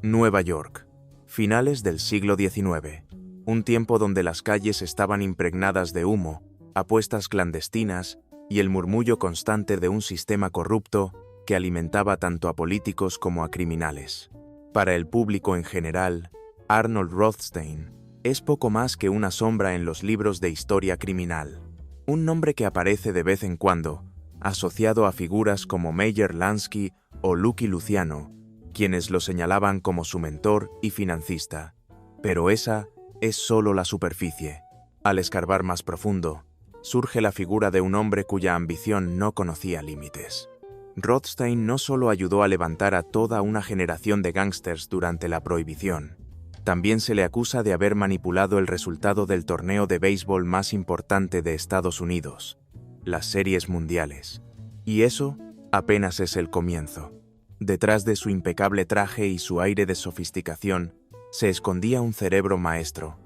Nueva York. Finales del siglo XIX. Un tiempo donde las calles estaban impregnadas de humo, apuestas clandestinas y el murmullo constante de un sistema corrupto que alimentaba tanto a políticos como a criminales. Para el público en general, Arnold Rothstein es poco más que una sombra en los libros de historia criminal. Un nombre que aparece de vez en cuando, asociado a figuras como Meyer Lansky o Lucky Luciano, quienes lo señalaban como su mentor y financista. Pero esa es solo la superficie. Al escarbar más profundo, surge la figura de un hombre cuya ambición no conocía límites. Rothstein no solo ayudó a levantar a toda una generación de gángsters durante la Prohibición, también se le acusa de haber manipulado el resultado del torneo de béisbol más importante de Estados Unidos, las Series Mundiales. Y eso apenas es el comienzo. Detrás de su impecable traje y su aire de sofisticación, se escondía un cerebro maestro,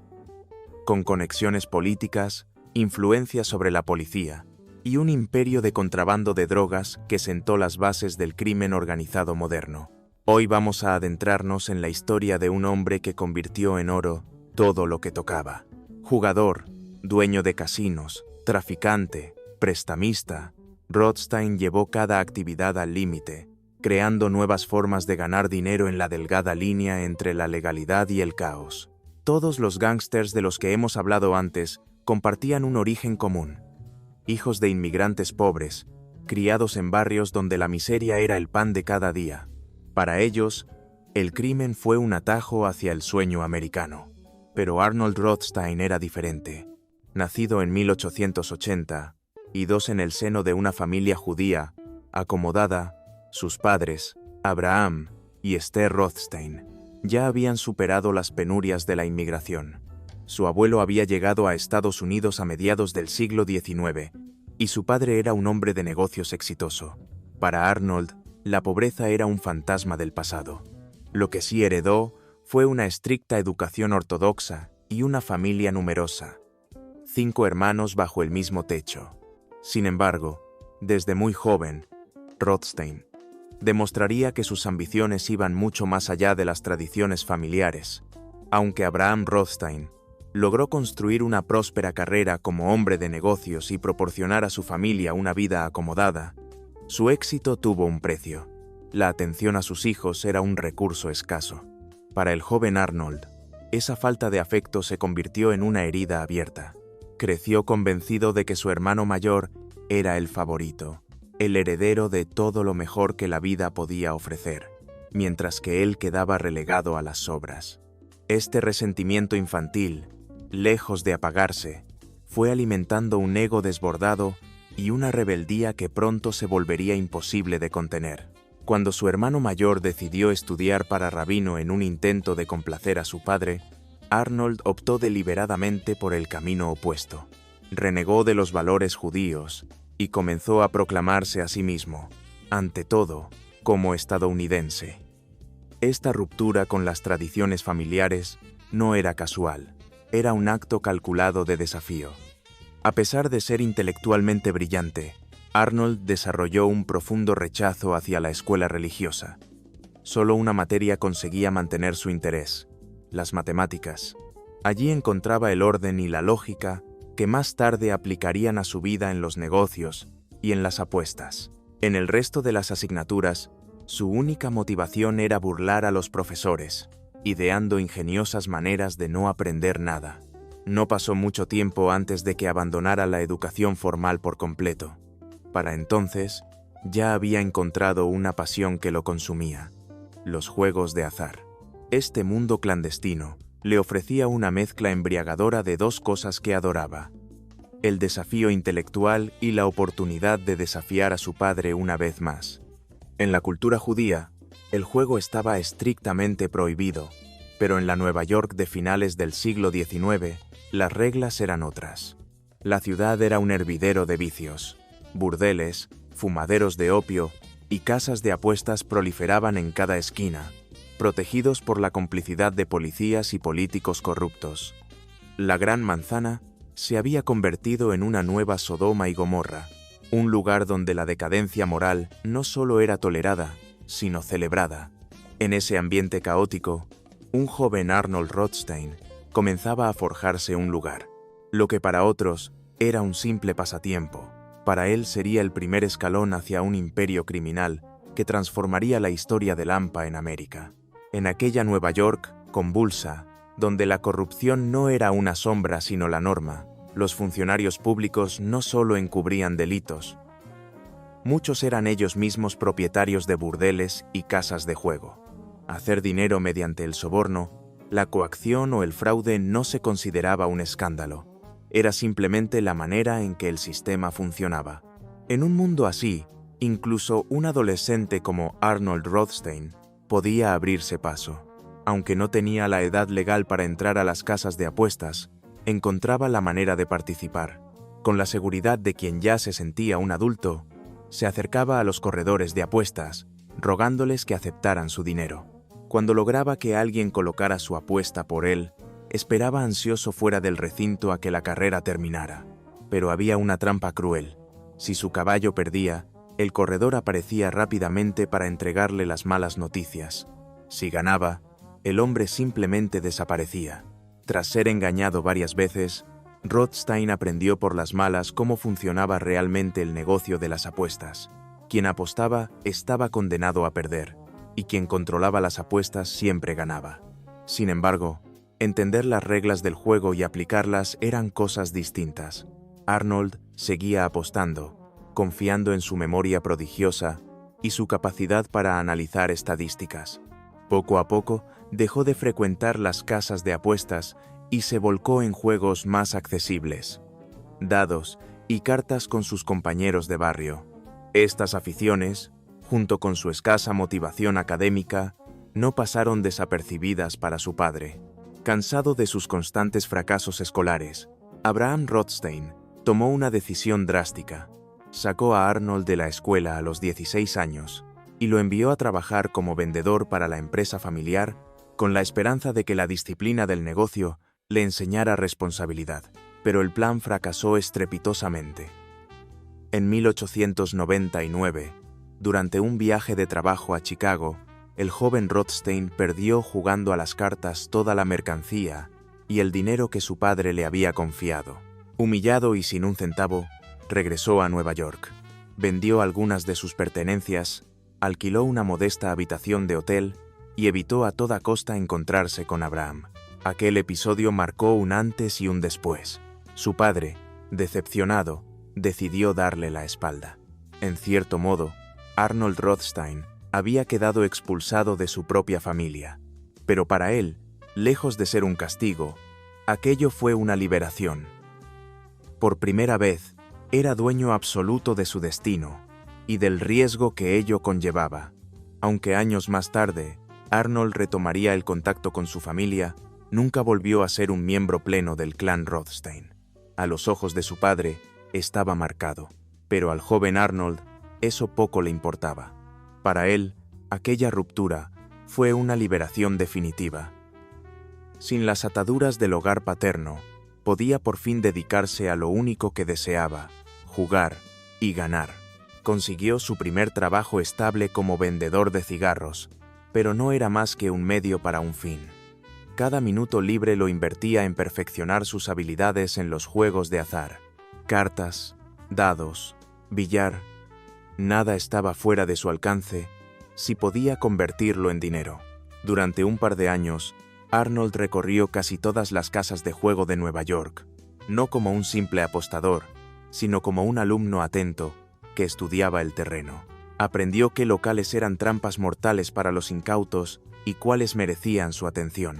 con conexiones políticas, influencia sobre la policía y un imperio de contrabando de drogas que sentó las bases del crimen organizado moderno. Hoy vamos a adentrarnos en la historia de un hombre que convirtió en oro todo lo que tocaba. Jugador, dueño de casinos, traficante, prestamista, Rothstein llevó cada actividad al límite, creando nuevas formas de ganar dinero en la delgada línea entre la legalidad y el caos. Todos los gángsters de los que hemos hablado antes compartían un origen común: hijos de inmigrantes pobres, criados en barrios donde la miseria era el pan de cada día. Para ellos, el crimen fue un atajo hacia el sueño americano. Pero Arnold Rothstein era diferente. Nacido en 1880, y dos en el seno de una familia judía, acomodada, sus padres, Abraham y Esther Rothstein, ya habían superado las penurias de la inmigración. Su abuelo había llegado a Estados Unidos a mediados del siglo XIX, y su padre era un hombre de negocios exitoso. Para Arnold, la pobreza era un fantasma del pasado. Lo que sí heredó fue una estricta educación ortodoxa y una familia numerosa. 5 hermanos bajo el mismo techo. Sin embargo, desde muy joven, Rothstein demostraría que sus ambiciones iban mucho más allá de las tradiciones familiares. Aunque Abraham Rothstein logró construir una próspera carrera como hombre de negocios y proporcionar a su familia una vida acomodada, su éxito tuvo un precio. La atención a sus hijos era un recurso escaso. Para el joven Arnold, esa falta de afecto se convirtió en una herida abierta. Creció convencido de que su hermano mayor era el favorito, el heredero de todo lo mejor que la vida podía ofrecer, mientras que él quedaba relegado a las sobras. Este resentimiento infantil, lejos de apagarse, fue alimentando un ego desbordado y una rebeldía que pronto se volvería imposible de contener. Cuando su hermano mayor decidió estudiar para rabino en un intento de complacer a su padre, Arnold optó deliberadamente por el camino opuesto. Renegó de los valores judíos y comenzó a proclamarse a sí mismo, ante todo, como estadounidense. Esta ruptura con las tradiciones familiares no era casual, era un acto calculado de desafío. A pesar de ser intelectualmente brillante, Arnold desarrolló un profundo rechazo hacia la escuela religiosa. Solo una materia conseguía mantener su interés: las matemáticas. Allí encontraba el orden y la lógica que más tarde aplicarían a su vida en los negocios y en las apuestas. En el resto de las asignaturas, su única motivación era burlar a los profesores, ideando ingeniosas maneras de no aprender nada. No pasó mucho tiempo antes de que abandonara la educación formal por completo. Para entonces, ya había encontrado una pasión que lo consumía: los juegos de azar. Este mundo clandestino le ofrecía una mezcla embriagadora de dos cosas que adoraba: el desafío intelectual y la oportunidad de desafiar a su padre una vez más. En la cultura judía, el juego estaba estrictamente prohibido, pero en la Nueva York de finales del siglo XIX, las reglas eran otras. La ciudad era un hervidero de vicios. Burdeles, fumaderos de opio y casas de apuestas proliferaban en cada esquina, protegidos por la complicidad de policías y políticos corruptos. La Gran Manzana se había convertido en una nueva Sodoma y Gomorra, un lugar donde la decadencia moral no solo era tolerada, sino celebrada. En ese ambiente caótico, un joven Arnold Rothstein comenzaba a forjarse un lugar. Lo que para otros era un simple pasatiempo, para él sería el primer escalón hacia un imperio criminal que transformaría la historia del AMPA en América. En aquella Nueva York convulsa, donde la corrupción no era una sombra sino la norma, los funcionarios públicos no solo encubrían delitos, muchos eran ellos mismos propietarios de burdeles y casas de juego. Hacer dinero mediante el soborno, la coacción o el fraude no se consideraba un escándalo, era simplemente la manera en que el sistema funcionaba. En un mundo así, incluso un adolescente como Arnold Rothstein podía abrirse paso. Aunque no tenía la edad legal para entrar a las casas de apuestas, encontraba la manera de participar. Con la seguridad de quien ya se sentía un adulto, se acercaba a los corredores de apuestas, rogándoles que aceptaran su dinero. Cuando lograba que alguien colocara su apuesta por él, esperaba ansioso fuera del recinto a que la carrera terminara. Pero había una trampa cruel. Si su caballo perdía, el corredor aparecía rápidamente para entregarle las malas noticias. Si ganaba, el hombre simplemente desaparecía. Tras ser engañado varias veces, Rothstein aprendió por las malas cómo funcionaba realmente el negocio de las apuestas. Quien apostaba estaba condenado a perder, y quien controlaba las apuestas siempre ganaba. Sin embargo, entender las reglas del juego y aplicarlas eran cosas distintas. Arnold seguía apostando, confiando en su memoria prodigiosa y su capacidad para analizar estadísticas. Poco a poco, dejó de frecuentar las casas de apuestas y se volcó en juegos más accesibles, dados y cartas con sus compañeros de barrio. Estas aficiones, junto con su escasa motivación académica, no pasaron desapercibidas para su padre. Cansado de sus constantes fracasos escolares, Abraham Rothstein tomó una decisión drástica. Sacó a Arnold de la escuela a los 16 años y lo envió a trabajar como vendedor para la empresa familiar con la esperanza de que la disciplina del negocio le enseñara responsabilidad. Pero el plan fracasó estrepitosamente. En 1899, durante un viaje de trabajo a Chicago, el joven Rothstein perdió jugando a las cartas toda la mercancía y el dinero que su padre le había confiado. Humillado y sin un centavo, regresó a Nueva York. Vendió algunas de sus pertenencias, alquiló una modesta habitación de hotel y evitó a toda costa encontrarse con Abraham. Aquel episodio marcó un antes y un después. Su padre, decepcionado, decidió darle la espalda. En cierto modo, Arnold Rothstein había quedado expulsado de su propia familia, pero para él, lejos de ser un castigo, aquello fue una liberación. Por primera vez, era dueño absoluto de su destino y del riesgo que ello conllevaba. Aunque años más tarde, Arnold retomaría el contacto con su familia, nunca volvió a ser un miembro pleno del clan Rothstein. A los ojos de su padre, estaba marcado, pero al joven Arnold eso poco le importaba. Para él, aquella ruptura fue una liberación definitiva. Sin las ataduras del hogar paterno, podía por fin dedicarse a lo único que deseaba, jugar y ganar. Consiguió su primer trabajo estable como vendedor de cigarros, pero no era más que un medio para un fin. Cada minuto libre lo invertía en perfeccionar sus habilidades en los juegos de azar. Cartas, dados, billar, nada estaba fuera de su alcance si podía convertirlo en dinero. Durante un par de años, Arnold recorrió casi todas las casas de juego de Nueva York, no como un simple apostador, sino como un alumno atento que estudiaba el terreno. Aprendió qué locales eran trampas mortales para los incautos y cuáles merecían su atención.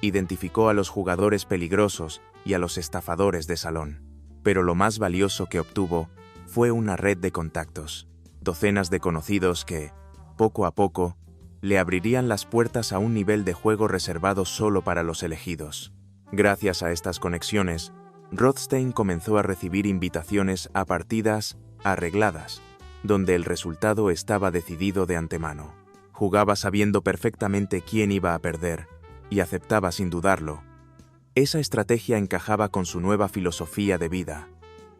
Identificó a los jugadores peligrosos y a los estafadores de salón. Pero lo más valioso que obtuvo fue una red de contactos, docenas de conocidos que, poco a poco, le abrirían las puertas a un nivel de juego reservado solo para los elegidos. Gracias a estas conexiones, Rothstein comenzó a recibir invitaciones a partidas arregladas, donde el resultado estaba decidido de antemano. Jugaba sabiendo perfectamente quién iba a perder, y aceptaba sin dudarlo. Esa estrategia encajaba con su nueva filosofía de vida: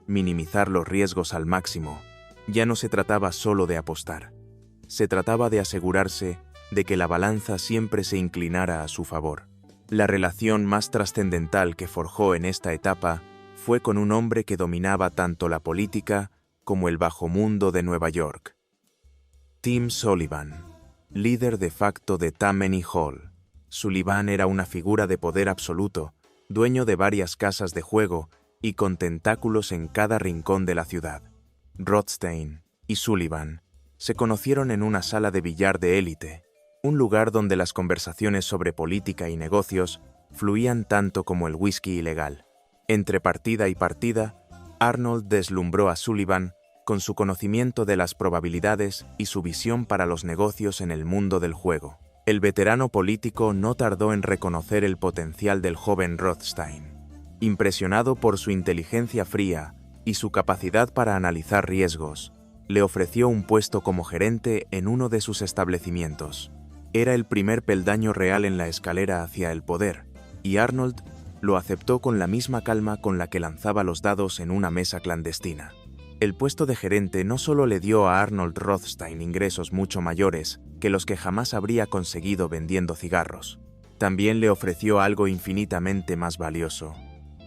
minimizar los riesgos al máximo. Ya no se trataba solo de apostar. Se trataba de asegurarse de que la balanza siempre se inclinara a su favor. La relación más trascendental que forjó en esta etapa fue con un hombre que dominaba tanto la política como el bajo mundo de Nueva York. Tim Sullivan, líder de facto de Tammany Hall. Sullivan era una figura de poder absoluto, dueño de varias casas de juego y con tentáculos en cada rincón de la ciudad. Rothstein y Sullivan se conocieron en una sala de billar de élite, un lugar donde las conversaciones sobre política y negocios fluían tanto como el whisky ilegal. Entre partida y partida, Arnold deslumbró a Sullivan con su conocimiento de las probabilidades y su visión para los negocios en el mundo del juego. El veterano político no tardó en reconocer el potencial del joven Rothstein. Impresionado por su inteligencia fría y su capacidad para analizar riesgos, le ofreció un puesto como gerente en uno de sus establecimientos. Era el primer peldaño real en la escalera hacia el poder, y Arnold lo aceptó con la misma calma con la que lanzaba los dados en una mesa clandestina. El puesto de gerente no solo le dio a Arnold Rothstein ingresos mucho mayores que los que jamás habría conseguido vendiendo cigarros, también le ofreció algo infinitamente más valioso: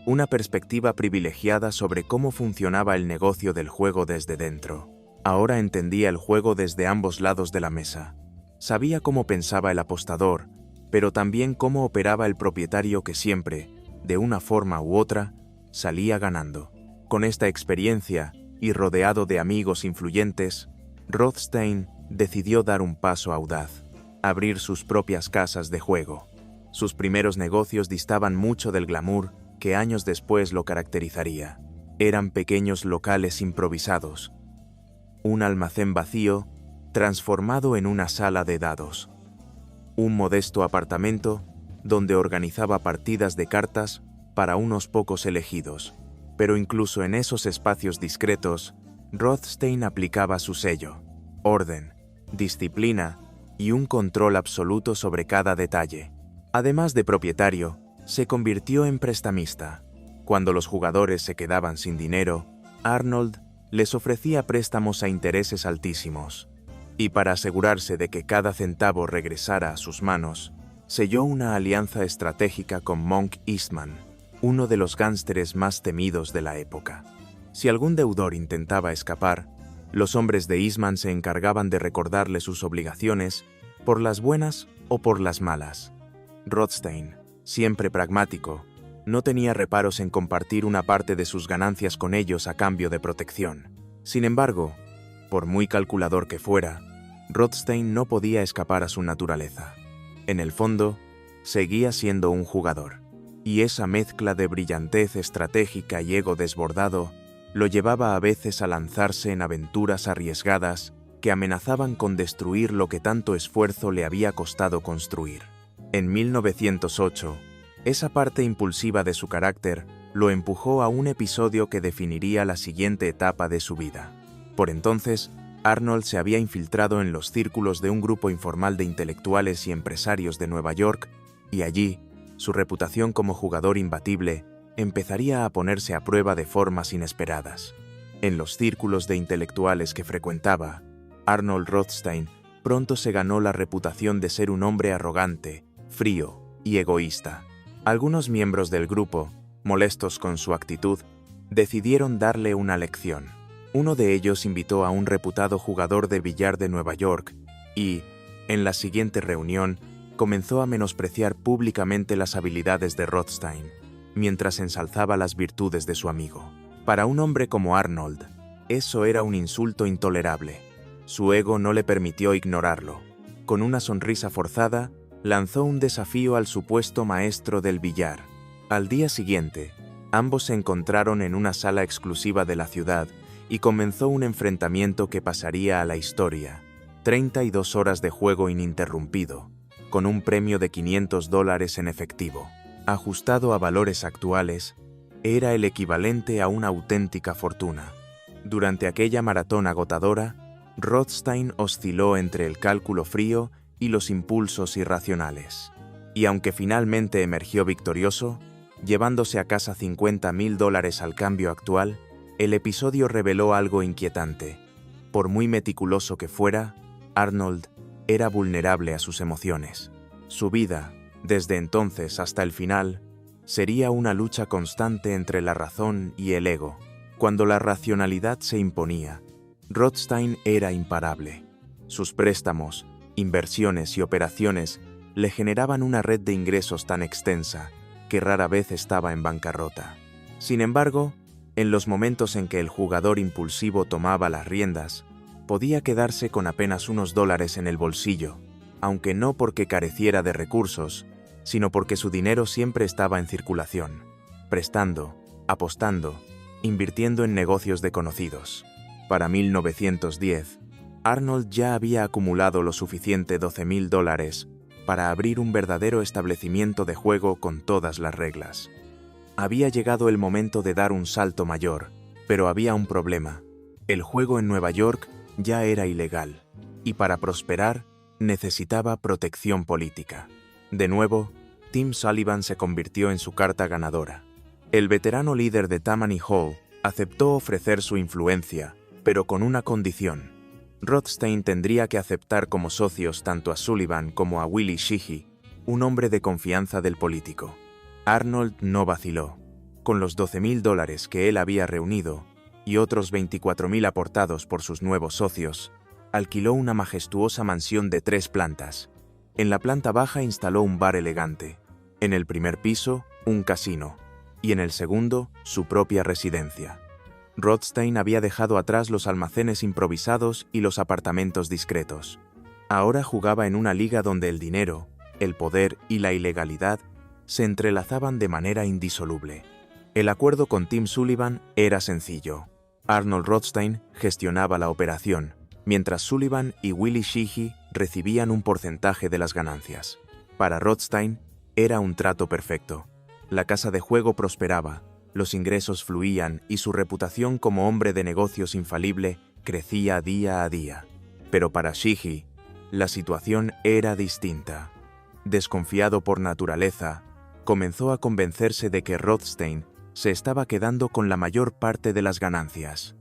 una perspectiva privilegiada sobre cómo funcionaba el negocio del juego desde dentro. Ahora entendía el juego desde ambos lados de la mesa. Sabía cómo pensaba el apostador, pero también cómo operaba el propietario que siempre, de una forma u otra, salía ganando. Con esta experiencia, y rodeado de amigos influyentes, Rothstein decidió dar un paso audaz: abrir sus propias casas de juego. Sus primeros negocios distaban mucho del glamour que años después lo caracterizaría. Eran pequeños locales improvisados, un almacén vacío transformado en una sala de dados, un modesto apartamento donde organizaba partidas de cartas para unos pocos elegidos. Pero incluso en esos espacios discretos, Rothstein aplicaba su sello: orden, disciplina y un control absoluto sobre cada detalle. Además de propietario, se convirtió en prestamista. Cuando los jugadores se quedaban sin dinero, Arnold les ofrecía préstamos a intereses altísimos. Y para asegurarse de que cada centavo regresara a sus manos, selló una alianza estratégica con Monk Eastman, uno de los gánsteres más temidos de la época. Si algún deudor intentaba escapar, los hombres de Eastman se encargaban de recordarle sus obligaciones, por las buenas o por las malas. Rothstein, siempre pragmático, no tenía reparos en compartir una parte de sus ganancias con ellos a cambio de protección. Sin embargo, por muy calculador que fuera, Rothstein no podía escapar a su naturaleza. En el fondo, seguía siendo un jugador, y esa mezcla de brillantez estratégica y ego desbordado lo llevaba a veces a lanzarse en aventuras arriesgadas que amenazaban con destruir lo que tanto esfuerzo le había costado construir. En 1908, esa parte impulsiva de su carácter lo empujó a un episodio que definiría la siguiente etapa de su vida. Por entonces, Arnold se había infiltrado en los círculos de un grupo informal de intelectuales y empresarios de Nueva York, y allí, su reputación como jugador imbatible empezaría a ponerse a prueba de formas inesperadas. En los círculos de intelectuales que frecuentaba, Arnold Rothstein pronto se ganó la reputación de ser un hombre arrogante, frío y egoísta. Algunos miembros del grupo, molestos con su actitud, decidieron darle una lección. Uno de ellos invitó a un reputado jugador de billar de Nueva York y, en la siguiente reunión, comenzó a menospreciar públicamente las habilidades de Rothstein, mientras ensalzaba las virtudes de su amigo. Para un hombre como Arnold, eso era un insulto intolerable. Su ego no le permitió ignorarlo. Con una sonrisa forzada, lanzó un desafío al supuesto maestro del billar. Al día siguiente, ambos se encontraron en una sala exclusiva de la ciudad y comenzó un enfrentamiento que pasaría a la historia. 32 horas de juego ininterrumpido, con un premio de $500 en efectivo. Ajustado a valores actuales, era el equivalente a una auténtica fortuna. Durante aquella maratón agotadora, Rothstein osciló entre el cálculo frío y los impulsos irracionales. Y aunque finalmente emergió victorioso, llevándose a casa $50,000 al cambio actual, el episodio reveló algo inquietante. Por muy meticuloso que fuera, Arnold era vulnerable a sus emociones. Su vida, desde entonces hasta el final, sería una lucha constante entre la razón y el ego. Cuando la racionalidad se imponía, Rothstein era imparable. Sus préstamos, inversiones y operaciones le generaban una red de ingresos tan extensa que rara vez estaba en bancarrota. Sin embargo, en los momentos en que el jugador impulsivo tomaba las riendas, podía quedarse con apenas unos dólares en el bolsillo, aunque no porque careciera de recursos, sino porque su dinero siempre estaba en circulación, prestando, apostando, invirtiendo en negocios de conocidos. Para 1910, Arnold ya había acumulado lo suficiente $12,000 para abrir un verdadero establecimiento de juego con todas las reglas. Había llegado el momento de dar un salto mayor, pero había un problema. El juego en Nueva York ya era ilegal, y para prosperar necesitaba protección política. De nuevo, Tim Sullivan se convirtió en su carta ganadora. El veterano líder de Tammany Hall aceptó ofrecer su influencia, pero con una condición. Rothstein tendría que aceptar como socios tanto a Sullivan como a Willie Sheehy, un hombre de confianza del político. Arnold no vaciló. Con los $12,000 que él había reunido y otros $24,000 aportados por sus nuevos socios, alquiló una majestuosa mansión de 3 plantas. En la planta baja instaló un bar elegante, en el primer piso, un casino, y en el segundo, su propia residencia. Rothstein había dejado atrás los almacenes improvisados y los apartamentos discretos. Ahora jugaba en una liga donde el dinero, el poder y la ilegalidad se entrelazaban de manera indisoluble. El acuerdo con Tim Sullivan era sencillo. Arnold Rothstein gestionaba la operación, mientras Sullivan y Willie Sheehy recibían un porcentaje de las ganancias. Para Rothstein era un trato perfecto. La casa de juego prosperaba, los ingresos fluían y su reputación como hombre de negocios infalible crecía día a día. Pero para Sheehy, la situación era distinta. Desconfiado por naturaleza, comenzó a convencerse de que Rothstein se estaba quedando con la mayor parte de las ganancias.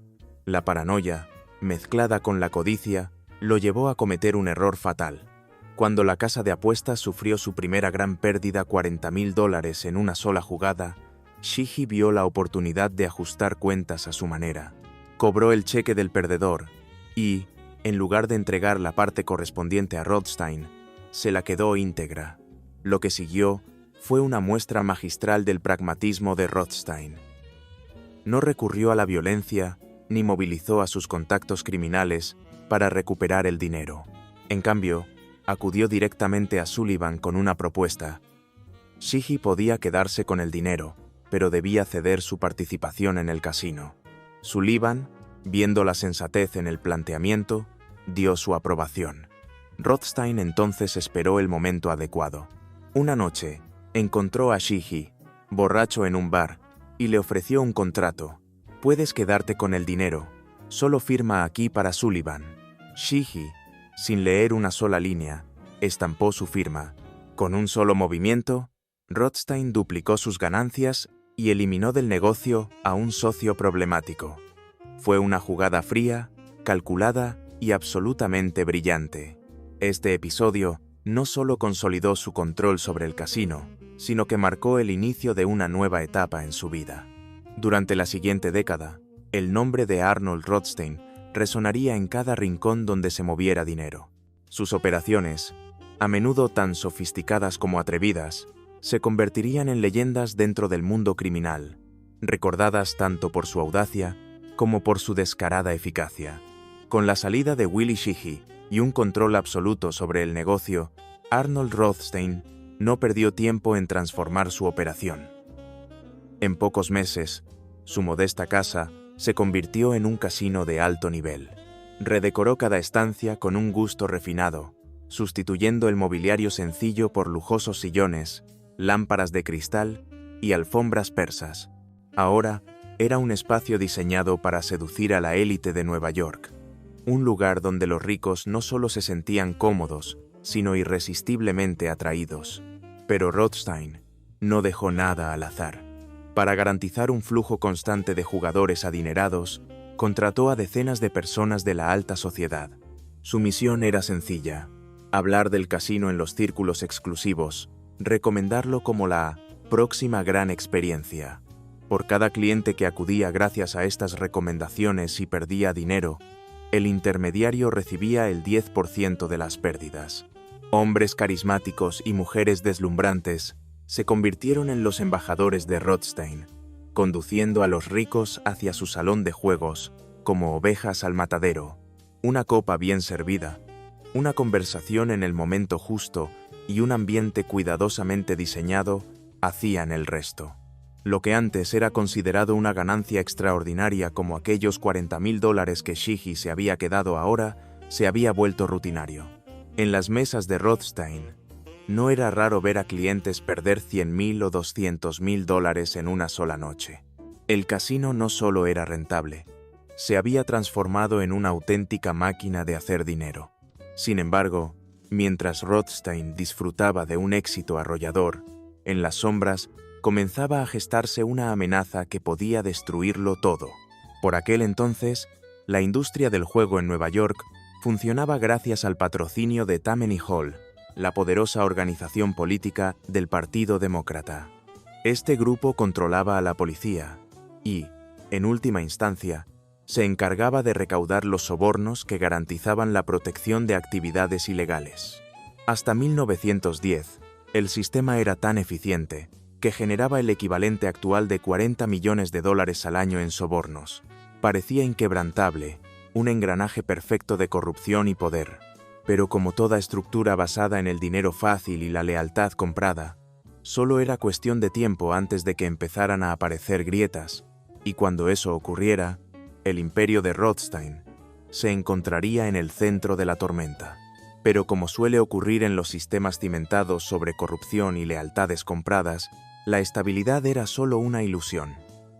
La paranoia, mezclada con la codicia, lo llevó a cometer un error fatal. Cuando la casa de apuestas sufrió su primera gran pérdida, $40,000 en una sola jugada, Sheehy vio la oportunidad de ajustar cuentas a su manera. Cobró el cheque del perdedor y, en lugar de entregar la parte correspondiente a Rothstein, se la quedó íntegra. Lo que siguió fue una muestra magistral del pragmatismo de Rothstein. No recurrió a la violencia ni movilizó a sus contactos criminales para recuperar el dinero. En cambio, acudió directamente a Sullivan con una propuesta. Sheehy podía quedarse con el dinero, pero debía ceder su participación en el casino. Sullivan, viendo la sensatez en el planteamiento, dio su aprobación. Rothstein entonces esperó el momento adecuado. Una noche, encontró a Sheehy, borracho en un bar, y le ofreció un contrato. «Puedes quedarte con el dinero, solo firma aquí para Sullivan». Sheehy, sin leer una sola línea, estampó su firma. Con un solo movimiento, Rothstein duplicó sus ganancias y eliminó del negocio a un socio problemático. Fue una jugada fría, calculada y absolutamente brillante. Este episodio no solo consolidó su control sobre el casino, sino que marcó el inicio de una nueva etapa en su vida. Durante la siguiente década, el nombre de Arnold Rothstein resonaría en cada rincón donde se moviera dinero. Sus operaciones, a menudo tan sofisticadas como atrevidas, se convertirían en leyendas dentro del mundo criminal, recordadas tanto por su audacia como por su descarada eficacia. Con la salida de Willie Sheehy y un control absoluto sobre el negocio, Arnold Rothstein no perdió tiempo en transformar su operación. En pocos meses, su modesta casa se convirtió en un casino de alto nivel. Redecoró cada estancia con un gusto refinado, sustituyendo el mobiliario sencillo por lujosos sillones, lámparas de cristal y alfombras persas. Ahora era un espacio diseñado para seducir a la élite de Nueva York, un lugar donde los ricos no solo se sentían cómodos, sino irresistiblemente atraídos. Pero Rothstein no dejó nada al azar. Para garantizar un flujo constante de jugadores adinerados, contrató a decenas de personas de la alta sociedad. Su misión era sencilla: hablar del casino en los círculos exclusivos, recomendarlo como la próxima gran experiencia. Por cada cliente que acudía gracias a estas recomendaciones y perdía dinero, el intermediario recibía el 10% de las pérdidas. Hombres carismáticos y mujeres deslumbrantes se convirtieron en los embajadores de Rothstein, conduciendo a los ricos hacia su salón de juegos como ovejas al matadero. Una copa bien servida, una conversación en el momento justo y un ambiente cuidadosamente diseñado hacían el resto. Lo que antes era considerado una ganancia extraordinaria como aquellos $40,000 que Sheehy se había quedado ahora, se había vuelto rutinario. En las mesas de Rothstein, no era raro ver a clientes perder $100,000 o $200,000 en una sola noche. El casino no solo era rentable, se había transformado en una auténtica máquina de hacer dinero. Sin embargo, mientras Rothstein disfrutaba de un éxito arrollador, en las sombras comenzaba a gestarse una amenaza que podía destruirlo todo. Por aquel entonces, la industria del juego en Nueva York funcionaba gracias al patrocinio de Tammany Hall, la poderosa organización política del Partido Demócrata. Este grupo controlaba a la policía y, en última instancia, se encargaba de recaudar los sobornos que garantizaban la protección de actividades ilegales. Hasta 1910, el sistema era tan eficiente que generaba el equivalente actual de $40 millones al año en sobornos. Parecía inquebrantable, un engranaje perfecto de corrupción y poder. Pero como toda estructura basada en el dinero fácil y la lealtad comprada, solo era cuestión de tiempo antes de que empezaran a aparecer grietas, y cuando eso ocurriera, el imperio de Rothstein se encontraría en el centro de la tormenta. Pero como suele ocurrir en los sistemas cimentados sobre corrupción y lealtades compradas, la estabilidad era solo una ilusión.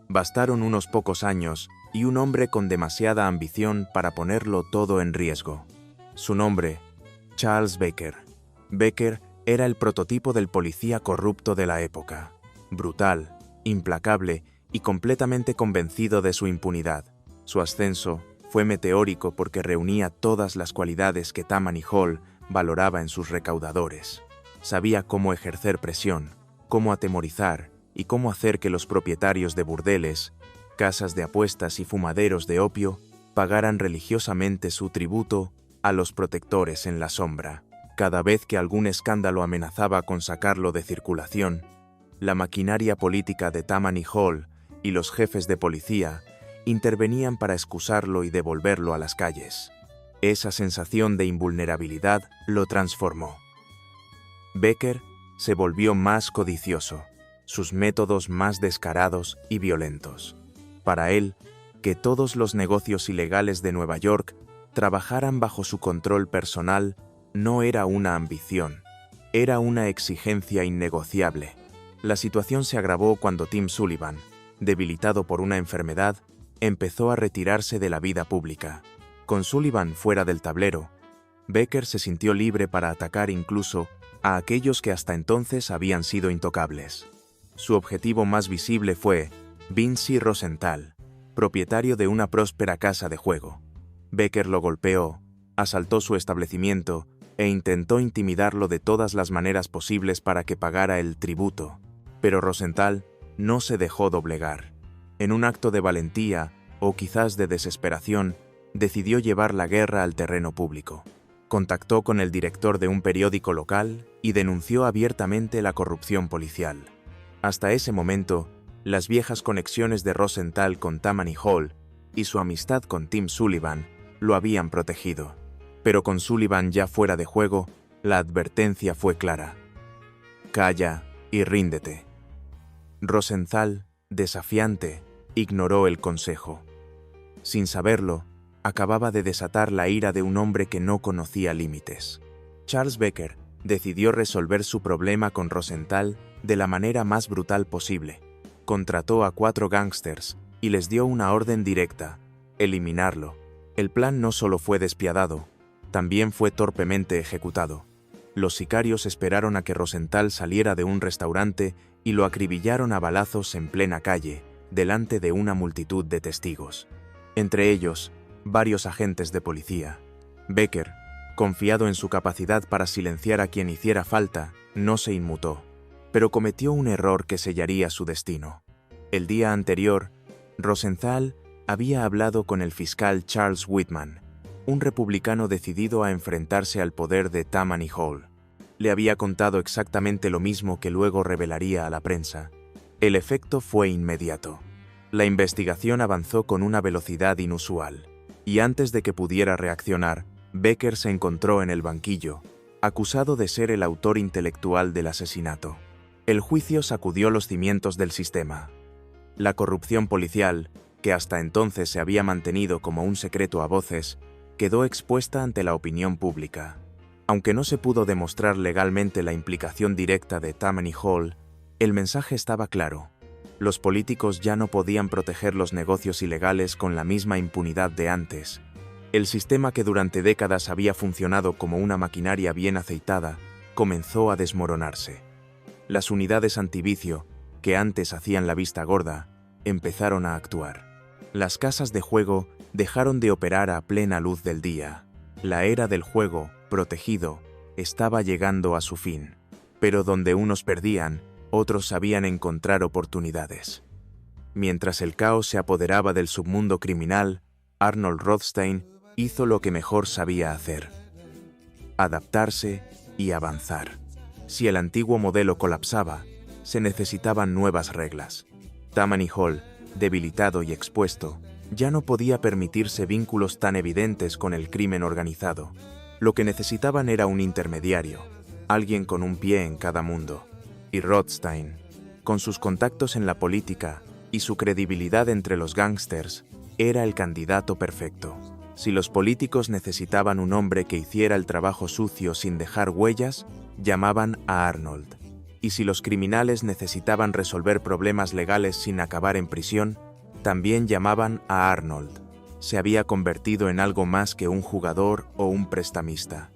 Bastaron unos pocos años y un hombre con demasiada ambición para ponerlo todo en riesgo. Su nombre, Charles Becker. Becker era el prototipo del policía corrupto de la época. Brutal, implacable y completamente convencido de su impunidad. Su ascenso fue meteórico porque reunía todas las cualidades que Tammany Hall valoraba en sus recaudadores. Sabía cómo ejercer presión, cómo atemorizar y cómo hacer que los propietarios de burdeles, casas de apuestas y fumaderos de opio pagaran religiosamente su tributo a los protectores en la sombra. Cada vez que algún escándalo amenazaba con sacarlo de circulación, la maquinaria política de Tammany Hall y los jefes de policía intervenían para excusarlo y devolverlo a las calles. Esa sensación de invulnerabilidad lo transformó. Becker se volvió más codicioso, sus métodos más descarados y violentos. Para él, que todos los negocios ilegales de Nueva York trabajaran bajo su control personal no era una ambición, era una exigencia innegociable. La situación se agravó cuando Tim Sullivan, debilitado por una enfermedad, empezó a retirarse de la vida pública. Con Sullivan fuera del tablero, Becker se sintió libre para atacar incluso a aquellos que hasta entonces habían sido intocables. Su objetivo más visible fue Vinci Rosenthal, propietario de una próspera casa de juego. Becker lo golpeó, asaltó su establecimiento e intentó intimidarlo de todas las maneras posibles para que pagara el tributo. Pero Rosenthal no se dejó doblegar. En un acto de valentía, o quizás de desesperación, decidió llevar la guerra al terreno público. Contactó con el director de un periódico local y denunció abiertamente la corrupción policial. Hasta ese momento, las viejas conexiones de Rosenthal con Tammany Hall y su amistad con Tim Sullivan lo habían protegido. Pero con Sullivan ya fuera de juego, la advertencia fue clara. Calla y ríndete. Rosenthal, desafiante, ignoró el consejo. Sin saberlo, acababa de desatar la ira de un hombre que no conocía límites. Charles Becker decidió resolver su problema con Rosenthal de la manera más brutal posible. Contrató a 4 gángsters y les dio una orden directa: eliminarlo. El plan no solo fue despiadado, también fue torpemente ejecutado. Los sicarios esperaron a que Rosenthal saliera de un restaurante y lo acribillaron a balazos en plena calle, delante de una multitud de testigos. Entre ellos, varios agentes de policía. Becker, Confiado en su capacidad para silenciar a quien hiciera falta, no se inmutó, pero cometió un error que sellaría su destino. El día anterior, Rosenthal había hablado con el fiscal Charles Whitman, un republicano decidido a enfrentarse al poder de Tammany Hall. Le había contado exactamente lo mismo que luego revelaría a la prensa. El efecto fue inmediato. La investigación avanzó con una velocidad inusual, y antes de que pudiera reaccionar, Becker se encontró en el banquillo, acusado de ser el autor intelectual del asesinato. El juicio sacudió los cimientos del sistema. La corrupción policial, que hasta entonces se había mantenido como un secreto a voces, quedó expuesta ante la opinión pública. Aunque no se pudo demostrar legalmente la implicación directa de Tammany Hall, el mensaje estaba claro. Los políticos ya no podían proteger los negocios ilegales con la misma impunidad de antes. El sistema que durante décadas había funcionado como una maquinaria bien aceitada, comenzó a desmoronarse. Las unidades antivicio, que antes hacían la vista gorda, empezaron a actuar. Las casas de juego dejaron de operar a plena luz del día. La era del juego, protegido, estaba llegando a su fin. Pero donde unos perdían, otros sabían encontrar oportunidades. Mientras el caos se apoderaba del submundo criminal, Arnold Rothstein hizo lo que mejor sabía hacer: adaptarse y avanzar. Si el antiguo modelo colapsaba, se necesitaban nuevas reglas. Tammany Hall, debilitado y expuesto, ya no podía permitirse vínculos tan evidentes con el crimen organizado. Lo que necesitaban era un intermediario, alguien con un pie en cada mundo. Y Rothstein, con sus contactos en la política y su credibilidad entre los gángsters, era el candidato perfecto. Si los políticos necesitaban un hombre que hiciera el trabajo sucio sin dejar huellas, llamaban a Arnold. Y si los criminales necesitaban resolver problemas legales sin acabar en prisión, también llamaban a Arnold. Se había convertido en algo más que un jugador o un prestamista.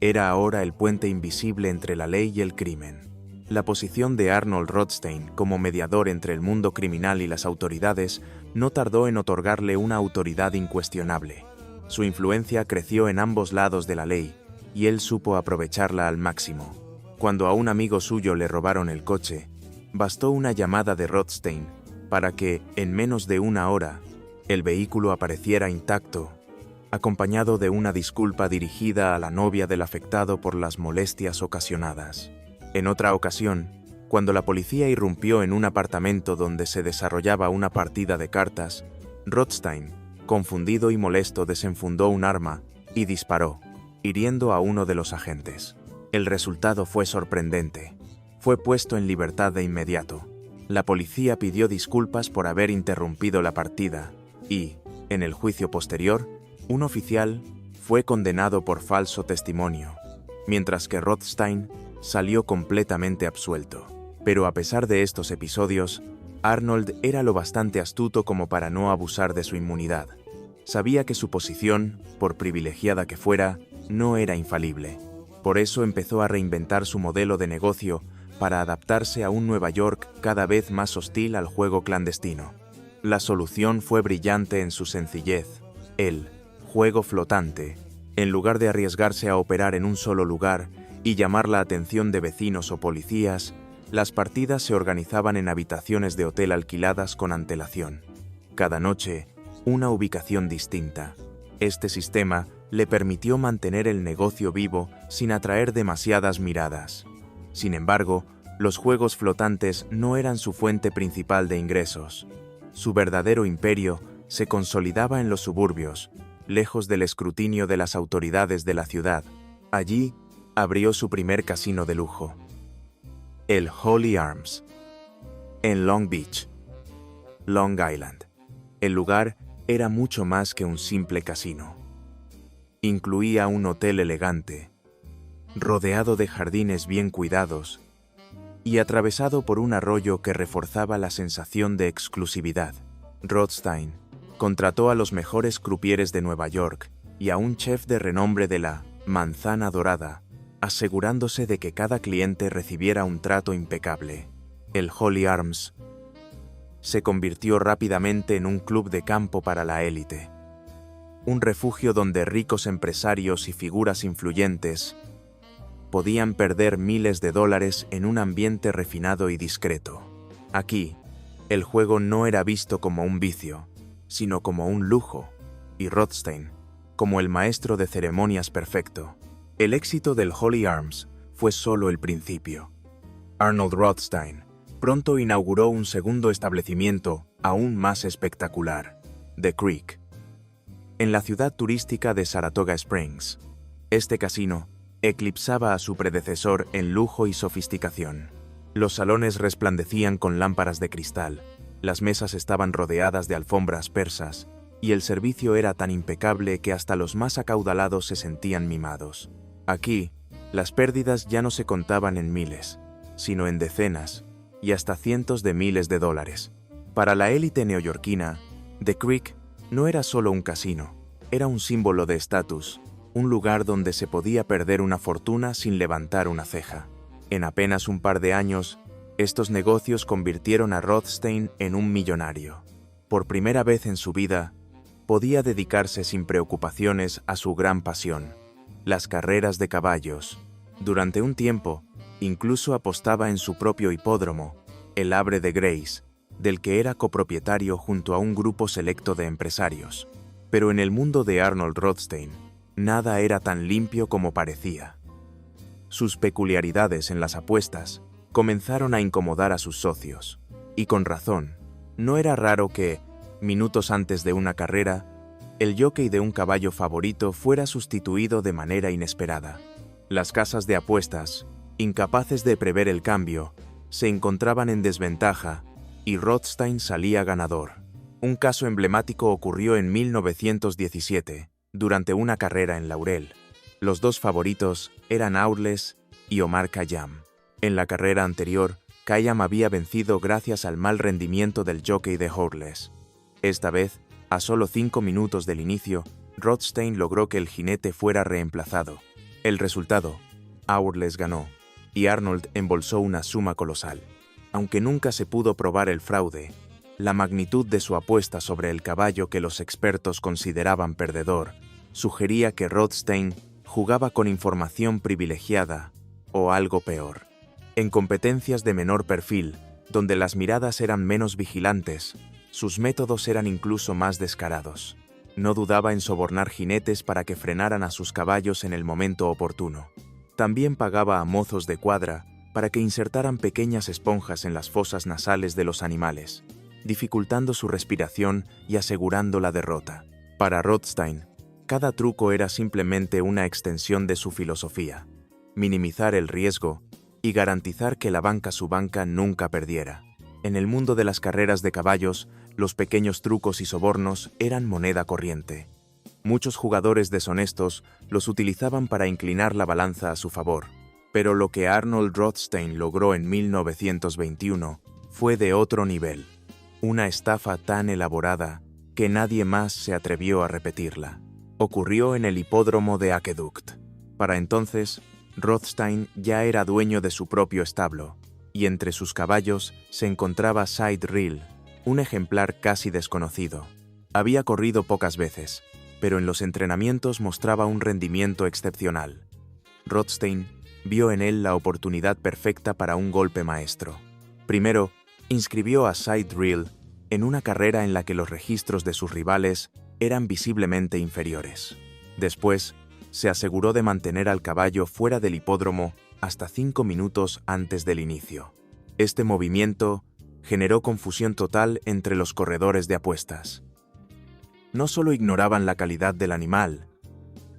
Era ahora el puente invisible entre la ley y el crimen. La posición de Arnold Rothstein como mediador entre el mundo criminal y las autoridades no tardó en otorgarle una autoridad incuestionable. Su influencia creció en ambos lados de la ley, y él supo aprovecharla al máximo. Cuando a un amigo suyo le robaron el coche, bastó una llamada de Rothstein para que, en menos de una hora, el vehículo apareciera intacto, acompañado de una disculpa dirigida a la novia del afectado por las molestias ocasionadas. En otra ocasión, cuando la policía irrumpió en un apartamento donde se desarrollaba una partida de cartas, Rothstein, confundido y molesto, desenfundó un arma y disparó, hiriendo a uno de los agentes. El resultado fue sorprendente. Fue puesto en libertad de inmediato. La policía pidió disculpas por haber interrumpido la partida y, en el juicio posterior, un oficial fue condenado por falso testimonio, mientras que Rothstein salió completamente absuelto. Pero a pesar de estos episodios, Arnold era lo bastante astuto como para no abusar de su inmunidad. Sabía que su posición, por privilegiada que fuera, no era infalible. Por eso empezó a reinventar su modelo de negocio para adaptarse a un Nueva York cada vez más hostil al juego clandestino. La solución fue brillante en su sencillez: el juego flotante. En lugar de arriesgarse a operar en un solo lugar y llamar la atención de vecinos o policías, las partidas se organizaban en habitaciones de hotel alquiladas con antelación. Cada noche, una ubicación distinta. Este sistema le permitió mantener el negocio vivo sin atraer demasiadas miradas. Sin embargo, los juegos flotantes no eran su fuente principal de ingresos. Su verdadero imperio se consolidaba en los suburbios, lejos del escrutinio de las autoridades de la ciudad. Allí abrió su primer casino de lujo, el Holy Arms, en Long Beach, Long Island. El lugar era mucho más que un simple casino. Incluía un hotel elegante, rodeado de jardines bien cuidados y atravesado por un arroyo que reforzaba la sensación de exclusividad. Rothstein contrató a los mejores crupieres de Nueva York y a un chef de renombre de la Manzana Dorada, asegurándose de que cada cliente recibiera un trato impecable. El Holy Arms se convirtió rápidamente en un club de campo para la élite. un refugio donde ricos empresarios y figuras influyentes podían perder miles de dólares en un ambiente refinado y discreto. Aquí, el juego no era visto como un vicio, sino como un lujo, y Rothstein, como el maestro de ceremonias perfecto. El éxito del Holy Arms fue solo el principio. Arnold Rothstein pronto inauguró un segundo establecimiento aún más espectacular, The Creek, en la ciudad turística de Saratoga Springs. Este casino eclipsaba a su predecesor en lujo y sofisticación. Los salones resplandecían con lámparas de cristal, las mesas estaban rodeadas de alfombras persas, y el servicio era tan impecable que hasta los más acaudalados se sentían mimados. Aquí, las pérdidas ya no se contaban en miles, sino en decenas y hasta cientos de miles de dólares. Para la élite neoyorquina, The Creek no era solo un casino, era un símbolo de estatus, un lugar donde se podía perder una fortuna sin levantar una ceja. En apenas un par de años, estos negocios convirtieron a Rothstein en un millonario. Por primera vez en su vida, podía dedicarse sin preocupaciones a su gran pasión, las carreras de caballos. Durante un tiempo, incluso apostaba en su propio hipódromo, el Havre de Grace, del que era copropietario junto a un grupo selecto de empresarios. Pero en el mundo de Arnold Rothstein, nada era tan limpio como parecía. Sus peculiaridades en las apuestas comenzaron a incomodar a sus socios, y con razón. No era raro que, minutos antes de una carrera, el jockey de un caballo favorito fuera sustituido de manera inesperada. Las casas de apuestas, incapaces de prever el cambio, se encontraban en desventaja y Rothstein salía ganador. Un caso emblemático ocurrió en 1917, durante una carrera en Laurel. Los dos favoritos eran Aurles y Omar Khayyam. En la carrera anterior, Khayyam había vencido gracias al mal rendimiento del jockey de Aurles. Esta vez, a solo 5 minutos del inicio, Rothstein logró que el jinete fuera reemplazado. El resultado, Aurles ganó, y Arnold embolsó una suma colosal. Aunque nunca se pudo probar el fraude, la magnitud de su apuesta sobre el caballo que los expertos consideraban perdedor sugería que Rothstein jugaba con información privilegiada o algo peor. En competencias de menor perfil, donde las miradas eran menos vigilantes, sus métodos eran incluso más descarados. No dudaba en sobornar jinetes para que frenaran a sus caballos en el momento oportuno. También pagaba a mozos de cuadra para que insertaran pequeñas esponjas en las fosas nasales de los animales, dificultando su respiración y asegurando la derrota. Para Rothstein, cada truco era simplemente una extensión de su filosofía: minimizar el riesgo y garantizar que la banca su banca nunca perdiera. En el mundo de las carreras de caballos, los pequeños trucos y sobornos eran moneda corriente. Muchos jugadores deshonestos los utilizaban para inclinar la balanza a su favor. Pero lo que Arnold Rothstein logró en 1921 fue de otro nivel. Una estafa tan elaborada que nadie más se atrevió a repetirla. Ocurrió en el hipódromo de Aqueduct. Para entonces, Rothstein ya era dueño de su propio establo, y entre sus caballos se encontraba Side Reel, un ejemplar casi desconocido. Había corrido pocas veces, pero en los entrenamientos mostraba un rendimiento excepcional. Rothstein vio en él la oportunidad perfecta para un golpe maestro. Primero, inscribió a Side Reel en una carrera en la que los registros de sus rivales eran visiblemente inferiores. Después, se aseguró de mantener al caballo fuera del hipódromo hasta 5 minutos antes del inicio. Este movimiento generó confusión total entre los corredores de apuestas. No solo ignoraban la calidad del animal,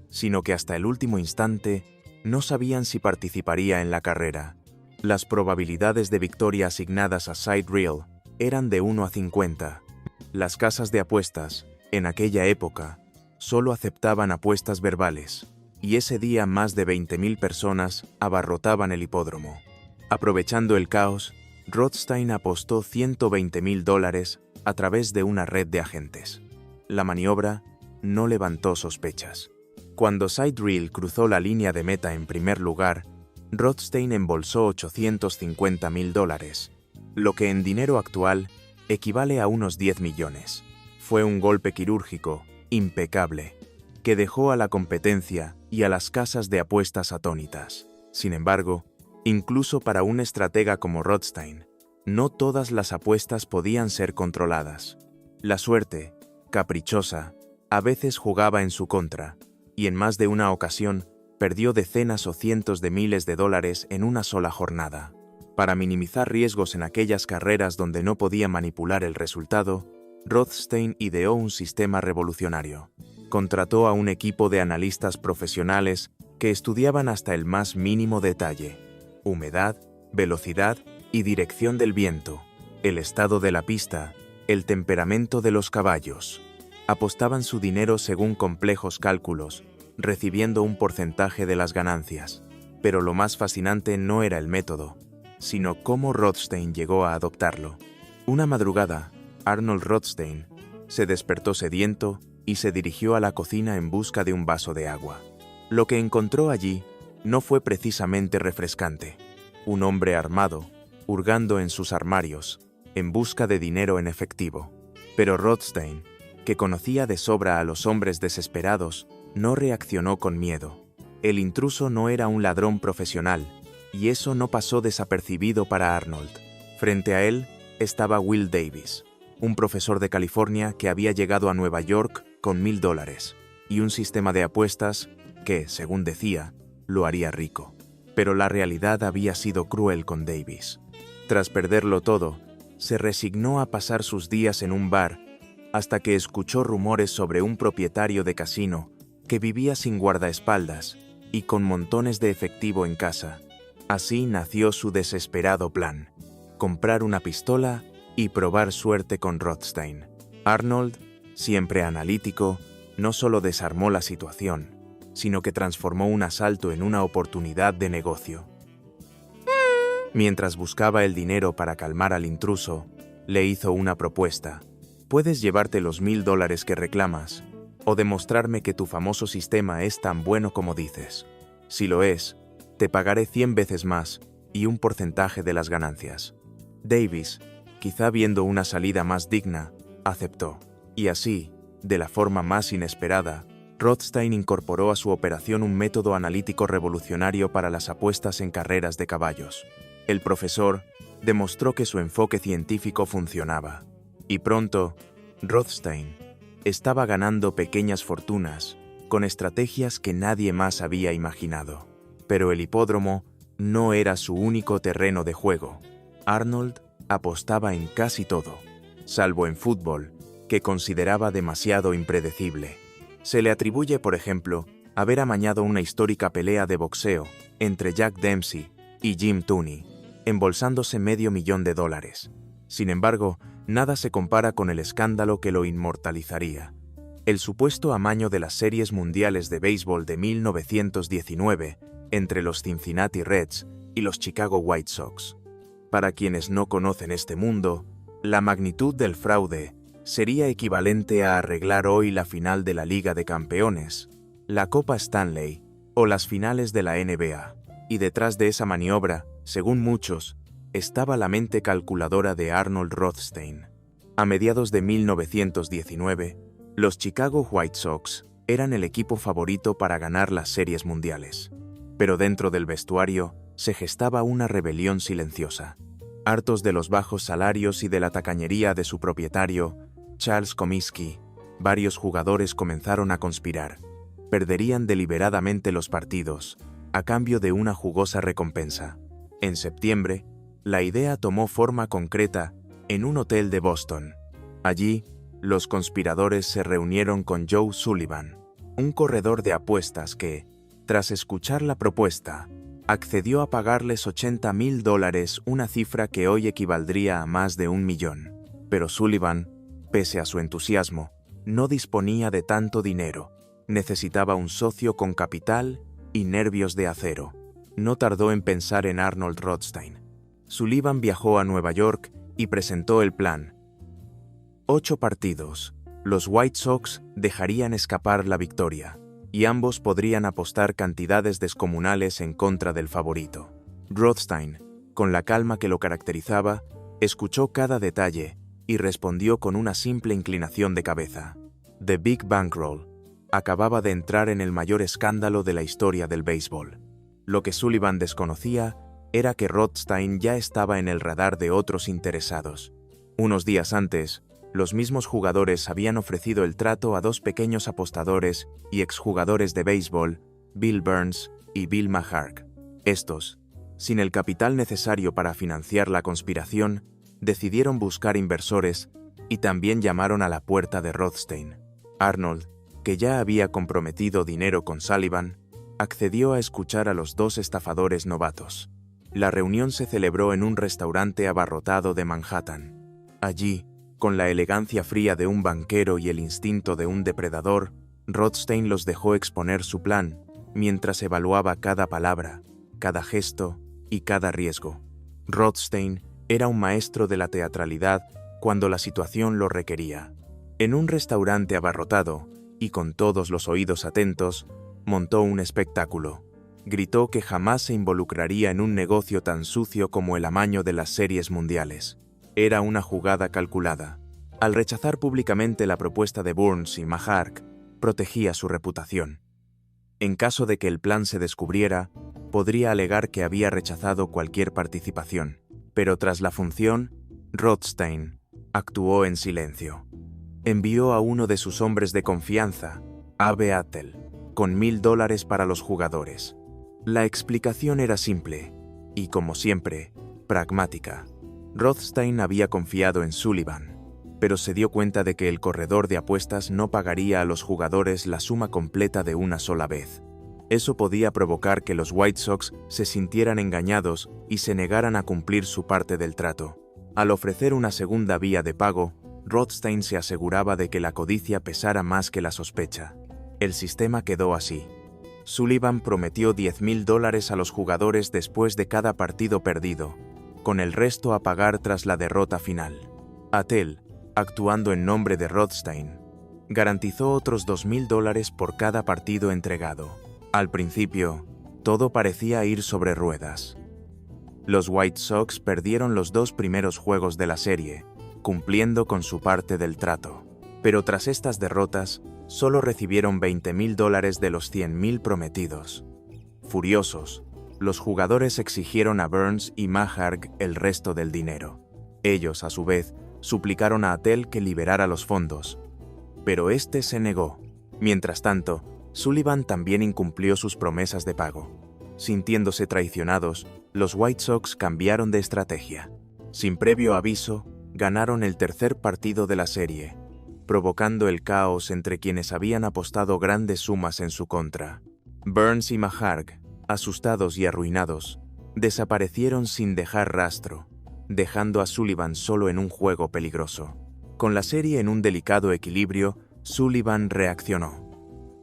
sino que hasta el último instante no sabían si participaría en la carrera. Las probabilidades de victoria asignadas a Side Reel eran de 1 a 50. Las casas de apuestas, en aquella época, solo aceptaban apuestas verbales, y ese día más de 20.000 personas abarrotaban el hipódromo. Aprovechando el caos, Rothstein apostó $120.000 a través de una red de agentes. La maniobra no levantó sospechas. Cuando Side Reel cruzó la línea de meta en primer lugar, Rothstein embolsó $850.000, lo que en dinero actual equivale a unos 10 millones. Fue un golpe quirúrgico, impecable, que dejó a la competencia y a las casas de apuestas atónitas. Sin embargo, incluso para un estratega como Rothstein, no todas las apuestas podían ser controladas. La suerte, caprichosa, a veces jugaba en su contra, y en más de una ocasión perdió decenas o cientos de miles de dólares en una sola jornada. Para minimizar riesgos en aquellas carreras donde no podía manipular el resultado, Rothstein ideó un sistema revolucionario. Contrató a un equipo de analistas profesionales que estudiaban hasta el más mínimo detalle: humedad, velocidad y dirección del viento, el estado de la pista, el temperamento de los caballos. Apostaban su dinero según complejos cálculos, recibiendo un porcentaje de las ganancias. Pero lo más fascinante no era el método, sino cómo Rothstein llegó a adoptarlo. Una madrugada, Arnold Rothstein se despertó sediento y se dirigió a la cocina en busca de un vaso de agua. Lo que encontró allí no fue precisamente refrescante. Un hombre armado, hurgando en sus armarios, en busca de dinero en efectivo. Pero Rothstein, que conocía de sobra a los hombres desesperados, no reaccionó con miedo. El intruso no era un ladrón profesional, y eso no pasó desapercibido para Arnold. Frente a él estaba Will Davis, un profesor de California que había llegado a Nueva York con $1000 y un sistema de apuestas que, según decía, lo haría rico. Pero la realidad había sido cruel con Davis. Tras perderlo todo, se resignó a pasar sus días en un bar hasta que escuchó rumores sobre un propietario de casino que vivía sin guardaespaldas y con montones de efectivo en casa. Así nació su desesperado plan: comprar una pistola y probar suerte con Rothstein. Arnold, siempre analítico, no solo desarmó la situación, sino que transformó un asalto en una oportunidad de negocio. Mientras buscaba el dinero para calmar al intruso, le hizo una propuesta: puedes llevarte los $1000 que reclamas, o demostrarme que tu famoso sistema es tan bueno como dices. Si lo es, te pagaré 100 veces más y un porcentaje de las ganancias. Davis, quizá viendo una salida más digna, aceptó. Y así, de la forma más inesperada, Rothstein incorporó a su operación un método analítico revolucionario para las apuestas en carreras de caballos. El profesor demostró que su enfoque científico funcionaba. Y pronto, Rothstein estaba ganando pequeñas fortunas con estrategias que nadie más había imaginado. Pero el hipódromo no era su único terreno de juego. Arnold apostaba en casi todo, salvo en fútbol, que consideraba demasiado impredecible. Se le atribuye, por ejemplo, haber amañado una histórica pelea de boxeo entre Jack Dempsey y Jim Tooney, embolsándose $500,000. Sin embargo, nada se compara con el escándalo que lo inmortalizaría: el supuesto amaño de las series mundiales de béisbol de 1919 entre los Cincinnati Reds y los Chicago White Sox. Para quienes no conocen este mundo, la magnitud del fraude sería equivalente a arreglar hoy la final de la Liga de Campeones, la Copa Stanley o las finales de la NBA. Y detrás de esa maniobra, según muchos, estaba la mente calculadora de Arnold Rothstein. A mediados de 1919, los Chicago White Sox eran el equipo favorito para ganar las series mundiales. Pero dentro del vestuario se gestaba una rebelión silenciosa. Hartos de los bajos salarios y de la tacañería de su propietario, Charles Comiskey, varios jugadores comenzaron a conspirar. Perderían deliberadamente los partidos, a cambio de una jugosa recompensa. En septiembre, la idea tomó forma concreta en un hotel de Boston. Allí, los conspiradores se reunieron con Joe Sullivan, un corredor de apuestas que, tras escuchar la propuesta, accedió a pagarles $80,000, una cifra que hoy equivaldría a más de $1 millón. Pero Sullivan, pese a su entusiasmo, no disponía de tanto dinero. Necesitaba un socio con capital y nervios de acero. No tardó en pensar en Arnold Rothstein. Sullivan viajó a Nueva York y presentó el plan. 8 partidos. Los White Sox dejarían escapar la victoria, y ambos podrían apostar cantidades descomunales en contra del favorito. Rothstein, con la calma que lo caracterizaba, escuchó cada detalle y respondió con una simple inclinación de cabeza. The Big Bankroll acababa de entrar en el mayor escándalo de la historia del béisbol. Lo que Sullivan desconocía era que Rothstein ya estaba en el radar de otros interesados. Unos días antes, los mismos jugadores habían ofrecido el trato a dos pequeños apostadores y exjugadores de béisbol, Bill Burns y Bill Maharg. Estos, sin el capital necesario para financiar la conspiración, decidieron buscar inversores y también llamaron a la puerta de Rothstein. Arnold, que ya había comprometido dinero con Sullivan, accedió a escuchar a los dos estafadores novatos. La reunión se celebró en un restaurante abarrotado de Manhattan. Allí, con la elegancia fría de un banquero y el instinto de un depredador, Rothstein los dejó exponer su plan, mientras evaluaba cada palabra, cada gesto y cada riesgo. Rothstein era un maestro de la teatralidad cuando la situación lo requería. En un restaurante abarrotado, y con todos los oídos atentos, montó un espectáculo. Gritó que jamás se involucraría en un negocio tan sucio como el amaño de las series mundiales. Era una jugada calculada. Al rechazar públicamente la propuesta de Burns y Maharg, protegía su reputación. En caso de que el plan se descubriera, podría alegar que había rechazado cualquier participación. Pero tras la función, Rothstein actuó en silencio. Envió a uno de sus hombres de confianza, Abe Attell, con $1,000 para los jugadores. La explicación era simple y, como siempre, pragmática. Rothstein había confiado en Sullivan, pero se dio cuenta de que el corredor de apuestas no pagaría a los jugadores la suma completa de una sola vez. Eso podía provocar que los White Sox se sintieran engañados y se negaran a cumplir su parte del trato. Al ofrecer una segunda vía de pago, Rothstein se aseguraba de que la codicia pesara más que la sospecha. El sistema quedó así. Sullivan prometió $10,000 a los jugadores después de cada partido perdido, con el resto a pagar tras la derrota final. Attell, actuando en nombre de Rothstein, garantizó otros $2,000 por cada partido entregado. Al principio, todo parecía ir sobre ruedas. Los White Sox perdieron los 2 primeros juegos de la serie, cumpliendo con su parte del trato. Pero tras estas derrotas, solo recibieron $20,000 de los $100,000 prometidos. Furiosos, los jugadores exigieron a Burns y Maharg el resto del dinero. Ellos, a su vez, suplicaron a Attell que liberara los fondos, pero este se negó. Mientras tanto, Sullivan también incumplió sus promesas de pago. Sintiéndose traicionados, los White Sox cambiaron de estrategia. Sin previo aviso, ganaron el tercer partido de la serie, provocando el caos entre quienes habían apostado grandes sumas en su contra. Burns y Maharg, asustados y arruinados, desaparecieron sin dejar rastro, dejando a Sullivan solo en un juego peligroso. Con la serie en un delicado equilibrio, Sullivan reaccionó.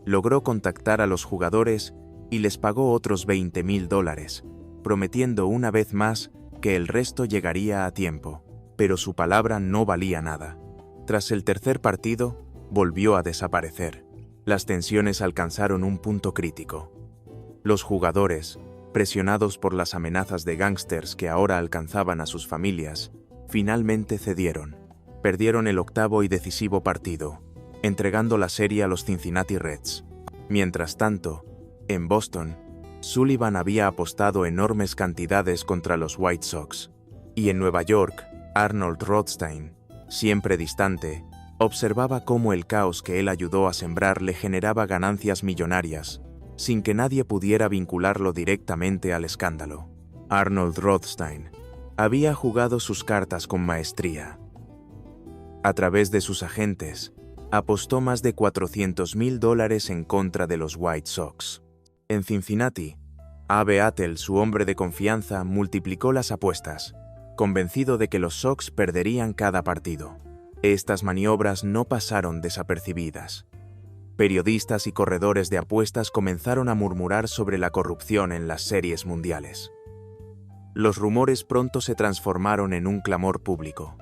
Logró contactar a los jugadores y les pagó otros $20,000, prometiendo una vez más que el resto llegaría a tiempo, pero su palabra no valía nada. Tras el tercer partido, volvió a desaparecer. Las tensiones alcanzaron un punto crítico. Los jugadores, presionados por las amenazas de gángsters que ahora alcanzaban a sus familias, finalmente cedieron. Perdieron el octavo y decisivo partido, entregando la serie a los Cincinnati Reds. Mientras tanto, en Boston, Sullivan había apostado enormes cantidades contra los White Sox. Y en Nueva York, Arnold Rothstein, siempre distante, observaba cómo el caos que él ayudó a sembrar le generaba ganancias millonarias, sin que nadie pudiera vincularlo directamente al escándalo. Arnold Rothstein había jugado sus cartas con maestría. A través de sus agentes, apostó más de $400,000 en contra de los White Sox. En Cincinnati, Abe Attell, su hombre de confianza, multiplicó las apuestas, convencido de que los Sox perderían cada partido. Estas maniobras no pasaron desapercibidas. Periodistas y corredores de apuestas comenzaron a murmurar sobre la corrupción en las series mundiales. Los rumores pronto se transformaron en un clamor público.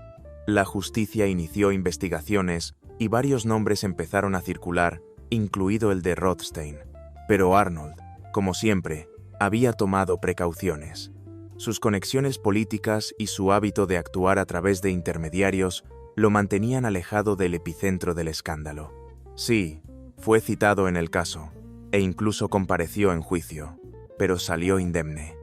La justicia inició investigaciones y varios nombres empezaron a circular, incluido el de Rothstein. Pero Arnold, como siempre, había tomado precauciones. Sus conexiones políticas y su hábito de actuar a través de intermediarios lo mantenían alejado del epicentro del escándalo. Sí, fue citado en el caso, e incluso compareció en juicio, pero salió indemne.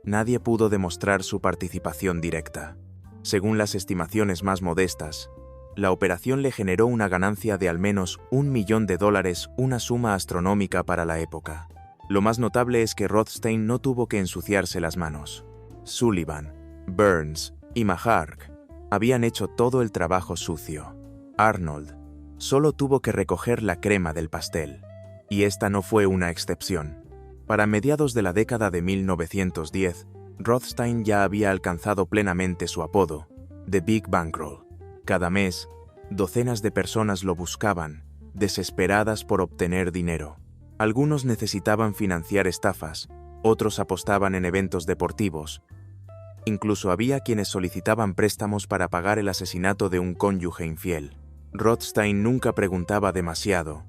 Nadie pudo demostrar su participación directa. Según las estimaciones más modestas, la operación le generó una ganancia de al menos $1 millón, una suma astronómica para la época. Lo más notable es que Rothstein no tuvo que ensuciarse las manos. Sullivan, Burns y Mahark habían hecho todo el trabajo sucio. Arnold solo tuvo que recoger la crema del pastel. Y esta no fue una excepción. Para mediados de la década de 1910, Rothstein ya había alcanzado plenamente su apodo, The Big Bankroll. Cada mes, docenas de personas lo buscaban, desesperadas por obtener dinero. Algunos necesitaban financiar estafas, otros apostaban en eventos deportivos. Incluso había quienes solicitaban préstamos para pagar el asesinato de un cónyuge infiel. Rothstein nunca preguntaba demasiado.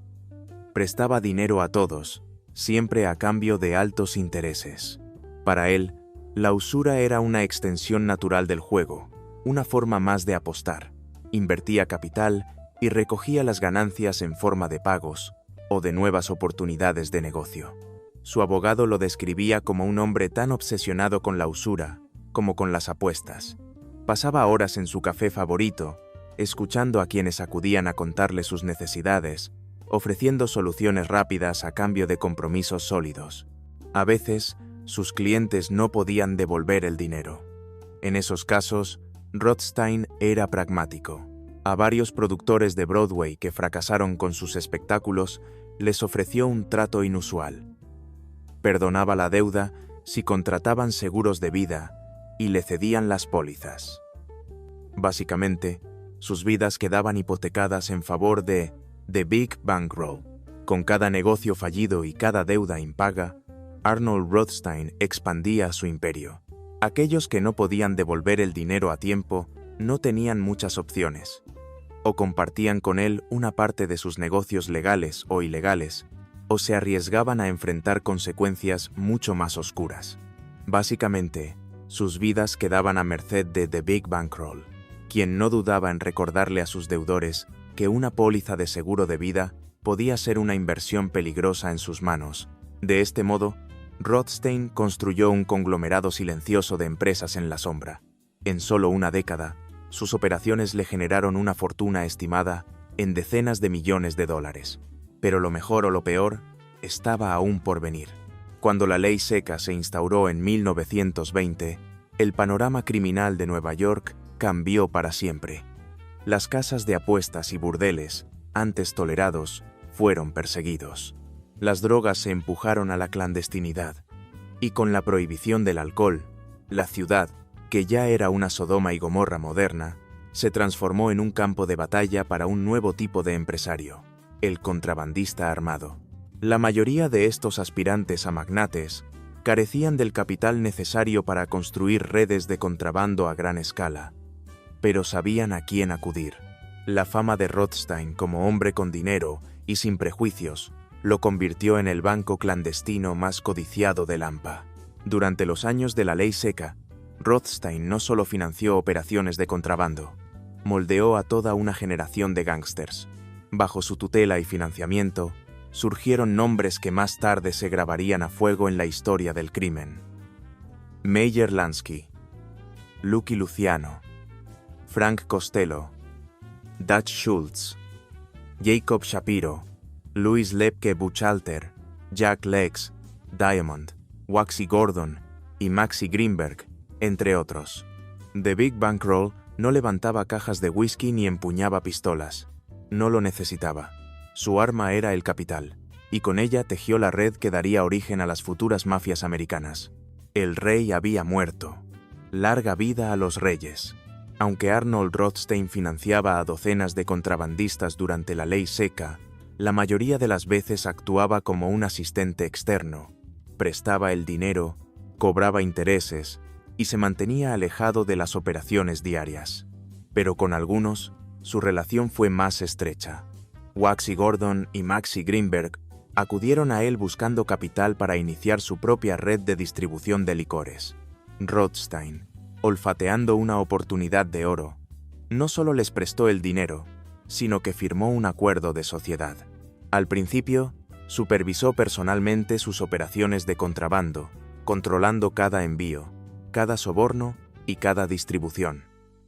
Prestaba dinero a todos, siempre a cambio de altos intereses. Para él, la usura era una extensión natural del juego, una forma más de apostar. Invertía capital y recogía las ganancias en forma de pagos o de nuevas oportunidades de negocio. Su abogado lo describía como un hombre tan obsesionado con la usura como con las apuestas. Pasaba horas en su café favorito, escuchando a quienes acudían a contarle sus necesidades, ofreciendo soluciones rápidas a cambio de compromisos sólidos. A veces, sus clientes no podían devolver el dinero. En esos casos, Rothstein era pragmático. A varios productores de Broadway que fracasaron con sus espectáculos, les ofreció un trato inusual. Perdonaba la deuda si contrataban seguros de vida y le cedían las pólizas. Básicamente, sus vidas quedaban hipotecadas en favor de The Big Bankroll. Con cada negocio fallido y cada deuda impaga, Arnold Rothstein expandía su imperio. Aquellos que no podían devolver el dinero a tiempo no tenían muchas opciones. O compartían con él una parte de sus negocios legales o ilegales, o se arriesgaban a enfrentar consecuencias mucho más oscuras. Básicamente, sus vidas quedaban a merced de The Big Bankroll, quien no dudaba en recordarle a sus deudores que una póliza de seguro de vida podía ser una inversión peligrosa en sus manos. De este modo, Rothstein construyó un conglomerado silencioso de empresas en la sombra. En solo una década, sus operaciones le generaron una fortuna estimada en decenas de millones de dólares. Pero lo mejor o lo peor estaba aún por venir. Cuando la ley seca se instauró en 1920, el panorama criminal de Nueva York cambió para siempre. Las casas de apuestas y burdeles, antes tolerados, fueron perseguidos. Las drogas se empujaron a la clandestinidad, y con la prohibición del alcohol, la ciudad, que ya era una Sodoma y Gomorra moderna, se transformó en un campo de batalla para un nuevo tipo de empresario, el contrabandista armado. La mayoría de estos aspirantes a magnates carecían del capital necesario para construir redes de contrabando a gran escala, pero sabían a quién acudir. La fama de Rothstein como hombre con dinero y sin prejuicios lo convirtió en el banco clandestino más codiciado de Lampa. Durante los años de la ley seca, Rothstein no solo financió operaciones de contrabando, moldeó a toda una generación de gángsters. Bajo su tutela y financiamiento, surgieron nombres que más tarde se grabarían a fuego en la historia del crimen. Meyer Lansky, Lucky Luciano, Frank Costello, Dutch Schultz, Jacob Shapiro, Louis Lepke Buchalter, Jack Legs, Diamond, Waxy Gordon y Maxi Greenberg, entre otros. The Big Bankroll no levantaba cajas de whisky ni empuñaba pistolas. No lo necesitaba. Su arma era el capital, y con ella tejió la red que daría origen a las futuras mafias americanas. El rey había muerto. Larga vida a los reyes. Aunque Arnold Rothstein financiaba a docenas de contrabandistas durante la ley seca, la mayoría de las veces actuaba como un asistente externo, prestaba el dinero, cobraba intereses y se mantenía alejado de las operaciones diarias. Pero con algunos, su relación fue más estrecha. Waxy Gordon y Maxi Greenberg acudieron a él buscando capital para iniciar su propia red de distribución de licores. Rothstein, olfateando una oportunidad de oro, no solo les prestó el dinero, sino que firmó un acuerdo de sociedad. Al principio, supervisó personalmente sus operaciones de contrabando, controlando cada envío, cada soborno y cada distribución.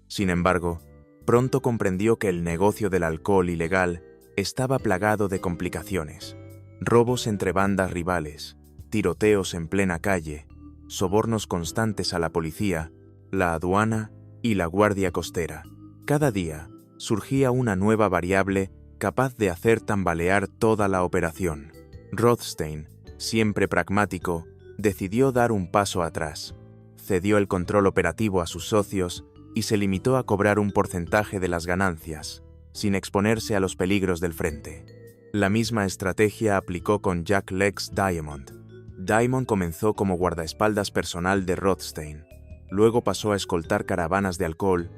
Sin embargo, pronto comprendió que el negocio del alcohol ilegal estaba plagado de complicaciones: robos entre bandas rivales, tiroteos en plena calle, sobornos constantes a la policía, la aduana y la guardia costera. Cada día surgía una nueva variable capaz de hacer tambalear toda la operación. Rothstein, siempre pragmático, decidió dar un paso atrás. Cedió el control operativo a sus socios y se limitó a cobrar un porcentaje de las ganancias, sin exponerse a los peligros del frente. La misma estrategia aplicó con Jack Lex Diamond. Diamond comenzó como guardaespaldas personal de Rothstein, luego pasó a escoltar caravanas de alcohol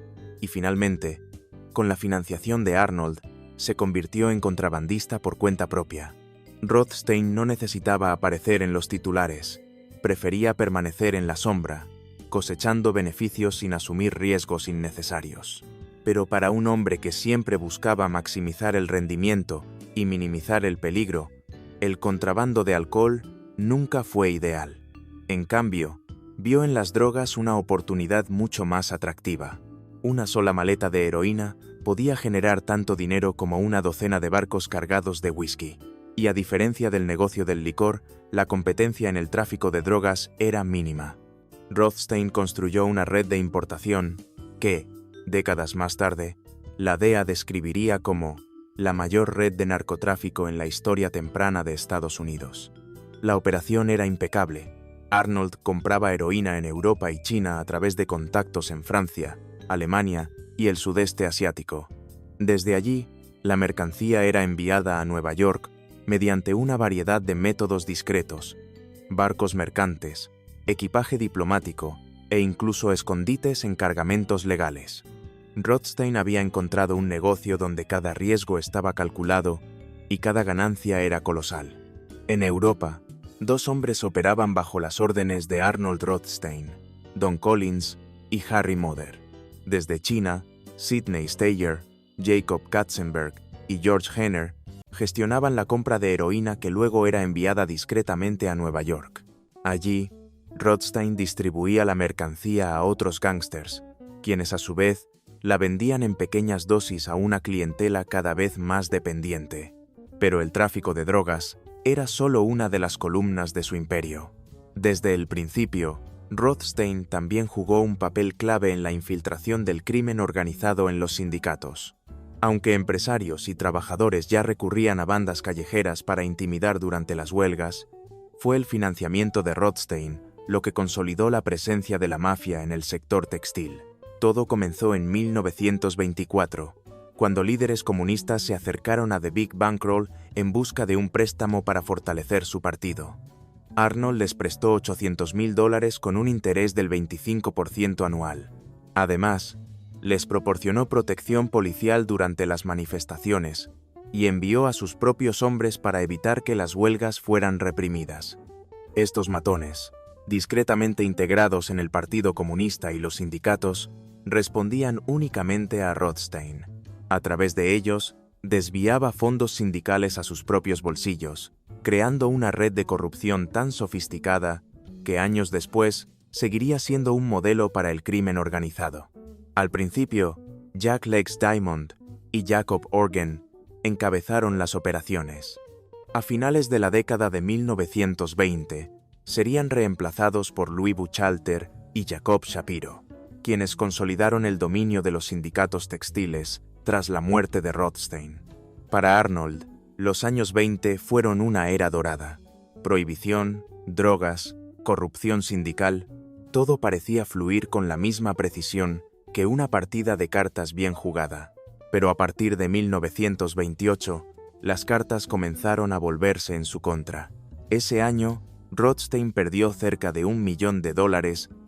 y finalmente, con la financiación de Arnold, se convirtió en contrabandista por cuenta propia. Rothstein no necesitaba aparecer en los titulares, prefería permanecer en la sombra, cosechando beneficios sin asumir riesgos innecesarios. Pero para un hombre que siempre buscaba maximizar el rendimiento y minimizar el peligro, el contrabando de alcohol nunca fue ideal. En cambio, vio en las drogas una oportunidad mucho más atractiva. Una sola maleta de heroína podía generar tanto dinero como una docena de barcos cargados de whisky. Y a diferencia del negocio del licor, la competencia en el tráfico de drogas era mínima. Rothstein construyó una red de importación que, décadas más tarde, la DEA describiría como la mayor red de narcotráfico en la historia temprana de Estados Unidos. La operación era impecable. Arnold compraba heroína en Europa y China a través de contactos en Francia, Alemania y el sudeste asiático. Desde allí, la mercancía era enviada a Nueva York mediante una variedad de métodos discretos: barcos mercantes, equipaje diplomático e incluso escondites en cargamentos legales. Rothstein había encontrado un negocio donde cada riesgo estaba calculado y cada ganancia era colosal. En Europa, dos hombres operaban bajo las órdenes de Arnold Rothstein, Don Collins y Harry Moder. Desde China, Sidney Steyer, Jacob Katzenberg y George Henner gestionaban la compra de heroína que luego era enviada discretamente a Nueva York. Allí, Rothstein distribuía la mercancía a otros gángsters, quienes a su vez la vendían en pequeñas dosis a una clientela cada vez más dependiente. Pero el tráfico de drogas era solo una de las columnas de su imperio. Desde el principio, Rothstein también jugó un papel clave en la infiltración del crimen organizado en los sindicatos. Aunque empresarios y trabajadores ya recurrían a bandas callejeras para intimidar durante las huelgas, fue el financiamiento de Rothstein lo que consolidó la presencia de la mafia en el sector textil. Todo comenzó en 1924, cuando líderes comunistas se acercaron a The Big Bankroll en busca de un préstamo para fortalecer su partido. Arnold les prestó $800,000 con un interés del 25% anual. Además, les proporcionó protección policial durante las manifestaciones y envió a sus propios hombres para evitar que las huelgas fueran reprimidas. Estos matones, discretamente integrados en el Partido Comunista y los sindicatos, respondían únicamente a Rothstein. A través de ellos, desviaba fondos sindicales a sus propios bolsillos, creando una red de corrupción tan sofisticada que años después seguiría siendo un modelo para el crimen organizado. Al principio, Jack Lex Diamond y Jacob Orgen encabezaron las operaciones. A finales de la década de 1920, serían reemplazados por Louis Buchalter y Jacob Shapiro, quienes consolidaron el dominio de los sindicatos textiles tras la muerte de Rothstein. Para Arnold, los años 20 fueron una era dorada. Prohibición, drogas, corrupción sindical, todo parecía fluir con la misma precisión que una partida de cartas bien jugada. Pero a partir de 1928, las cartas comenzaron a volverse en su contra. Ese año, Rothstein perdió cerca de $1 millón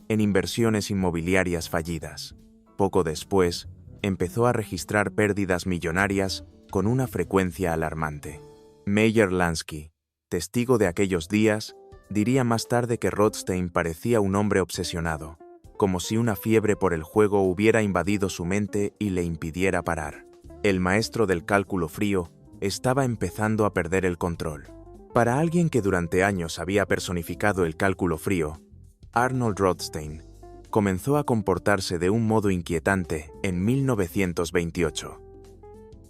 en inversiones inmobiliarias fallidas. Poco después, empezó a registrar pérdidas millonarias con una frecuencia alarmante. Meyer Lansky, testigo de aquellos días, diría más tarde que Rothstein parecía un hombre obsesionado, como si una fiebre por el juego hubiera invadido su mente y le impidiera parar. El maestro del cálculo frío estaba empezando a perder el control. Para alguien que durante años había personificado el cálculo frío, Arnold Rothstein comenzó a comportarse de un modo inquietante en 1928.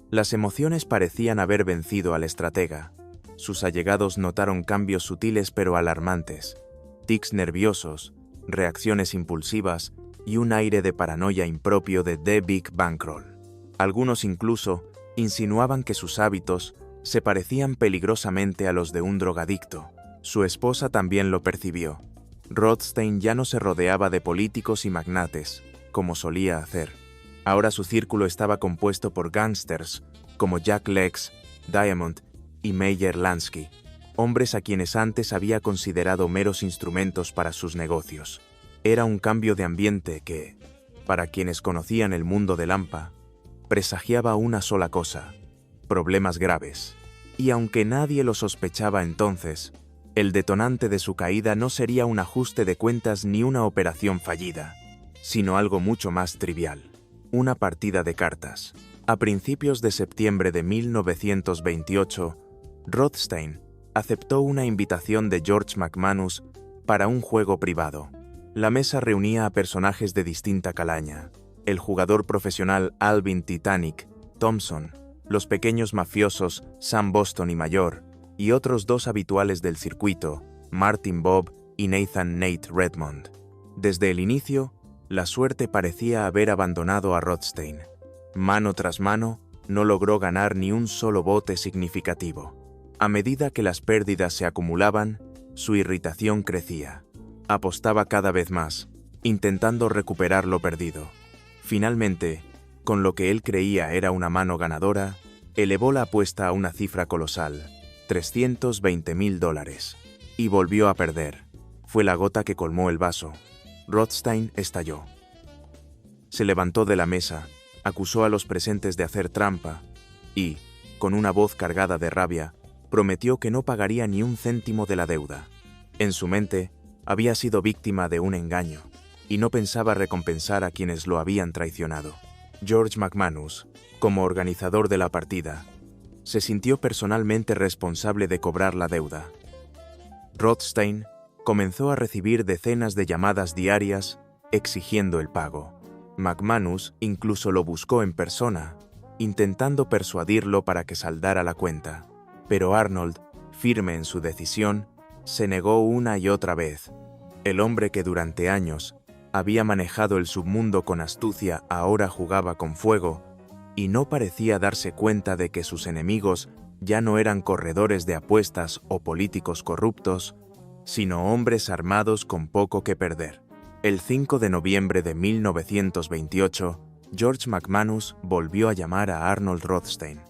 Las emociones parecían haber vencido al estratega. Sus allegados notaron cambios sutiles pero alarmantes, tics nerviosos, reacciones impulsivas y un aire de paranoia impropio de The Big Bankroll. Algunos incluso insinuaban que sus hábitos se parecían peligrosamente a los de un drogadicto. Su esposa también lo percibió. Rothstein ya no se rodeaba de políticos y magnates, como solía hacer. Ahora su círculo estaba compuesto por gángsters como Jack Legs, Diamond y Meyer Lansky, hombres a quienes antes había considerado meros instrumentos para sus negocios. Era un cambio de ambiente que, para quienes conocían el mundo de Lampa, presagiaba una sola cosa: problemas graves. Y aunque nadie lo sospechaba entonces, el detonante de su caída no sería un ajuste de cuentas ni una operación fallida, sino algo mucho más trivial: una partida de cartas. A principios de septiembre de 1928, Rothstein aceptó una invitación de George McManus para un juego privado. La mesa reunía a personajes de distinta calaña: el jugador profesional Alvin Titanic Thompson, los pequeños mafiosos Sam Boston y Mayor, y otros dos habituales del circuito, Martin Bob y Nathan Nate Redmond. Desde el inicio, la suerte parecía haber abandonado a Rothstein. Mano tras mano, no logró ganar ni un solo bote significativo. A medida que las pérdidas se acumulaban, su irritación crecía. Apostaba cada vez más, intentando recuperar lo perdido. Finalmente, con lo que él creía era una mano ganadora, elevó la apuesta a una cifra colosal: $320,000. Y volvió a perder. Fue la gota que colmó el vaso. Rothstein estalló. Se levantó de la mesa, acusó a los presentes de hacer trampa y, con una voz cargada de rabia, prometió que no pagaría ni un céntimo de la deuda. En su mente, había sido víctima de un engaño y no pensaba recompensar a quienes lo habían traicionado. George McManus, como organizador de la partida, se sintió personalmente responsable de cobrar la deuda. Rothstein comenzó a recibir decenas de llamadas diarias exigiendo el pago. McManus incluso lo buscó en persona, intentando persuadirlo para que saldara la cuenta. Pero Arnold, firme en su decisión, se negó una y otra vez. El hombre que durante años había manejado el submundo con astucia ahora jugaba con fuego y no parecía darse cuenta de que sus enemigos ya no eran corredores de apuestas o políticos corruptos, sino hombres armados con poco que perder. El 5 de noviembre de 1928, George McManus volvió a llamar a Arnold Rothstein.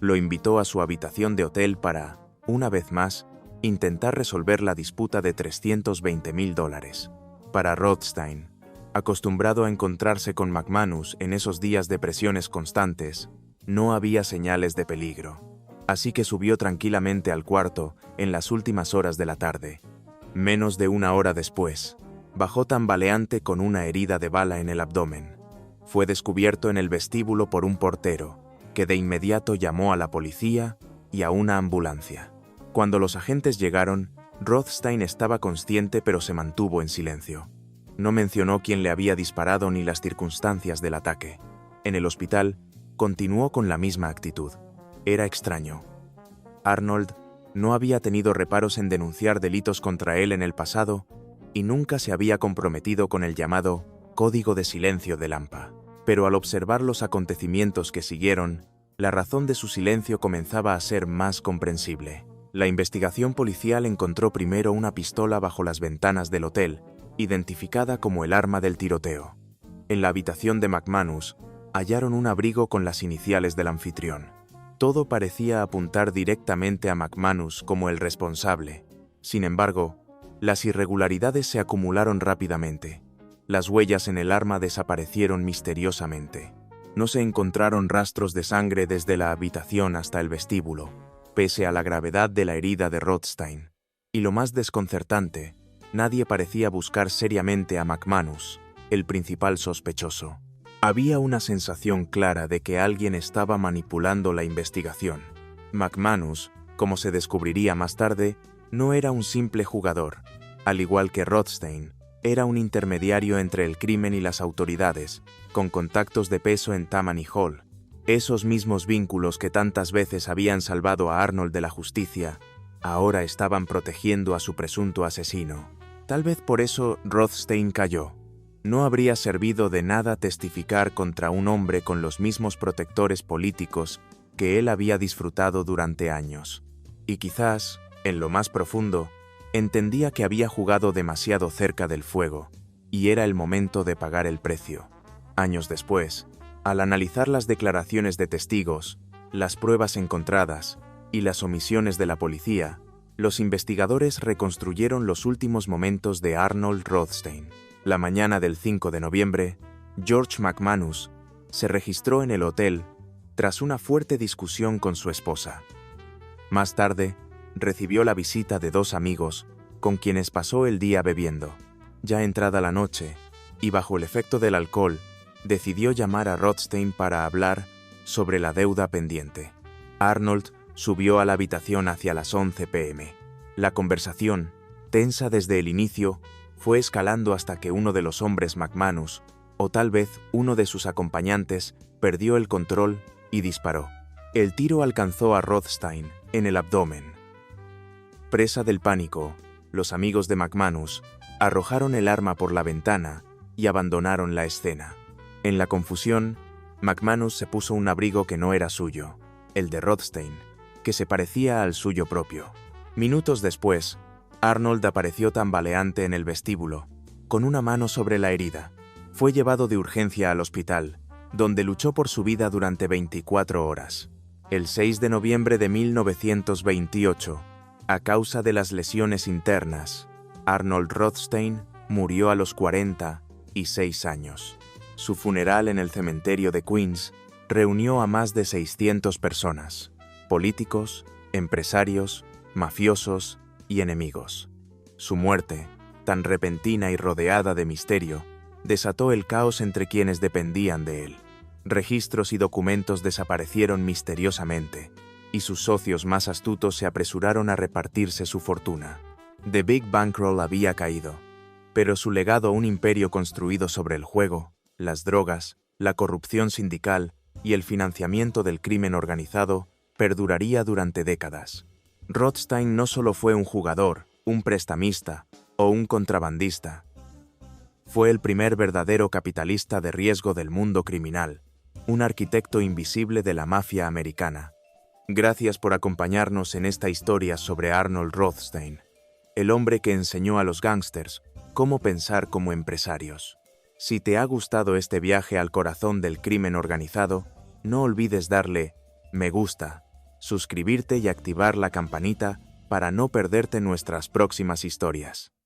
Lo invitó a su habitación de hotel para, una vez más, intentar resolver la disputa de $320,000. Para Rothstein, acostumbrado a encontrarse con McManus en esos días de presiones constantes, no había señales de peligro. Así que subió tranquilamente al cuarto en las últimas horas de la tarde. Menos de una hora después, bajó tambaleante con una herida de bala en el abdomen. Fue descubierto en el vestíbulo por un portero, que de inmediato llamó a la policía y a una ambulancia. Cuando los agentes llegaron, Rothstein estaba consciente pero se mantuvo en silencio. No mencionó quién le había disparado ni las circunstancias del ataque. En el hospital, continuó con la misma actitud. Era extraño. Arnold no había tenido reparos en denunciar delitos contra él en el pasado y nunca se había comprometido con el llamado Código de Silencio de Lampa. Pero al observar los acontecimientos que siguieron, la razón de su silencio comenzaba a ser más comprensible. La investigación policial encontró primero una pistola bajo las ventanas del hotel, identificada como el arma del tiroteo. En la habitación de McManus, hallaron un abrigo con las iniciales del anfitrión. Todo parecía apuntar directamente a McManus como el responsable. Sin embargo, las irregularidades se acumularon rápidamente. Las huellas en el arma desaparecieron misteriosamente. No se encontraron rastros de sangre desde la habitación hasta el vestíbulo, pese a la gravedad de la herida de Rothstein. Y lo más desconcertante, nadie parecía buscar seriamente a McManus, el principal sospechoso. Había una sensación clara de que alguien estaba manipulando la investigación. McManus, como se descubriría más tarde, no era un simple jugador. Al igual que Rothstein, era un intermediario entre el crimen y las autoridades, con contactos de peso en Tammany Hall. Esos mismos vínculos que tantas veces habían salvado a Arnold de la justicia, ahora estaban protegiendo a su presunto asesino. Tal vez por eso Rothstein cayó. No habría servido de nada testificar contra un hombre con los mismos protectores políticos que él había disfrutado durante años. Y quizás, en lo más profundo, entendía que había jugado demasiado cerca del fuego, y era el momento de pagar el precio. Años después, al analizar las declaraciones de testigos, las pruebas encontradas y las omisiones de la policía, los investigadores reconstruyeron los últimos momentos de Arnold Rothstein. La mañana del 5 de noviembre, George McManus se registró en el hotel tras una fuerte discusión con su esposa. Más tarde, recibió la visita de dos amigos con quienes pasó el día bebiendo. Ya entrada la noche, y bajo el efecto del alcohol, decidió llamar a Rothstein para hablar sobre la deuda pendiente. Arnold subió a la habitación hacia las 11 p.m. La conversación, tensa desde el inicio, fue escalando hasta que uno de los hombres McManus, o tal vez uno de sus acompañantes, perdió el control y disparó. El tiro alcanzó a Rothstein en el abdomen. Presa del pánico, los amigos de McManus arrojaron el arma por la ventana y abandonaron la escena. En la confusión, McManus se puso un abrigo que no era suyo, el de Rothstein, que se parecía al suyo propio. Minutos después, Arnold apareció tambaleante en el vestíbulo, con una mano sobre la herida. Fue llevado de urgencia al hospital, donde luchó por su vida durante 24 horas. El 6 de noviembre de 1928, a causa de las lesiones internas, Arnold Rothstein murió a los 46 años. Su funeral en el cementerio de Queens reunió a más de 600 personas, políticos, empresarios, mafiosos y enemigos. Su muerte, tan repentina y rodeada de misterio, desató el caos entre quienes dependían de él. Registros y documentos desaparecieron misteriosamente, y sus socios más astutos se apresuraron a repartirse su fortuna. The Big Bankroll había caído, pero su legado, un imperio construido sobre el juego, las drogas, la corrupción sindical y el financiamiento del crimen organizado, perduraría durante décadas. Rothstein no solo fue un jugador, un prestamista o un contrabandista. Fue el primer verdadero capitalista de riesgo del mundo criminal, un arquitecto invisible de la mafia americana. Gracias por acompañarnos en esta historia sobre Arnold Rothstein, el hombre que enseñó a los gángsters cómo pensar como empresarios. Si te ha gustado este viaje al corazón del crimen organizado, no olvides darle me gusta, suscribirte y activar la campanita para no perderte nuestras próximas historias.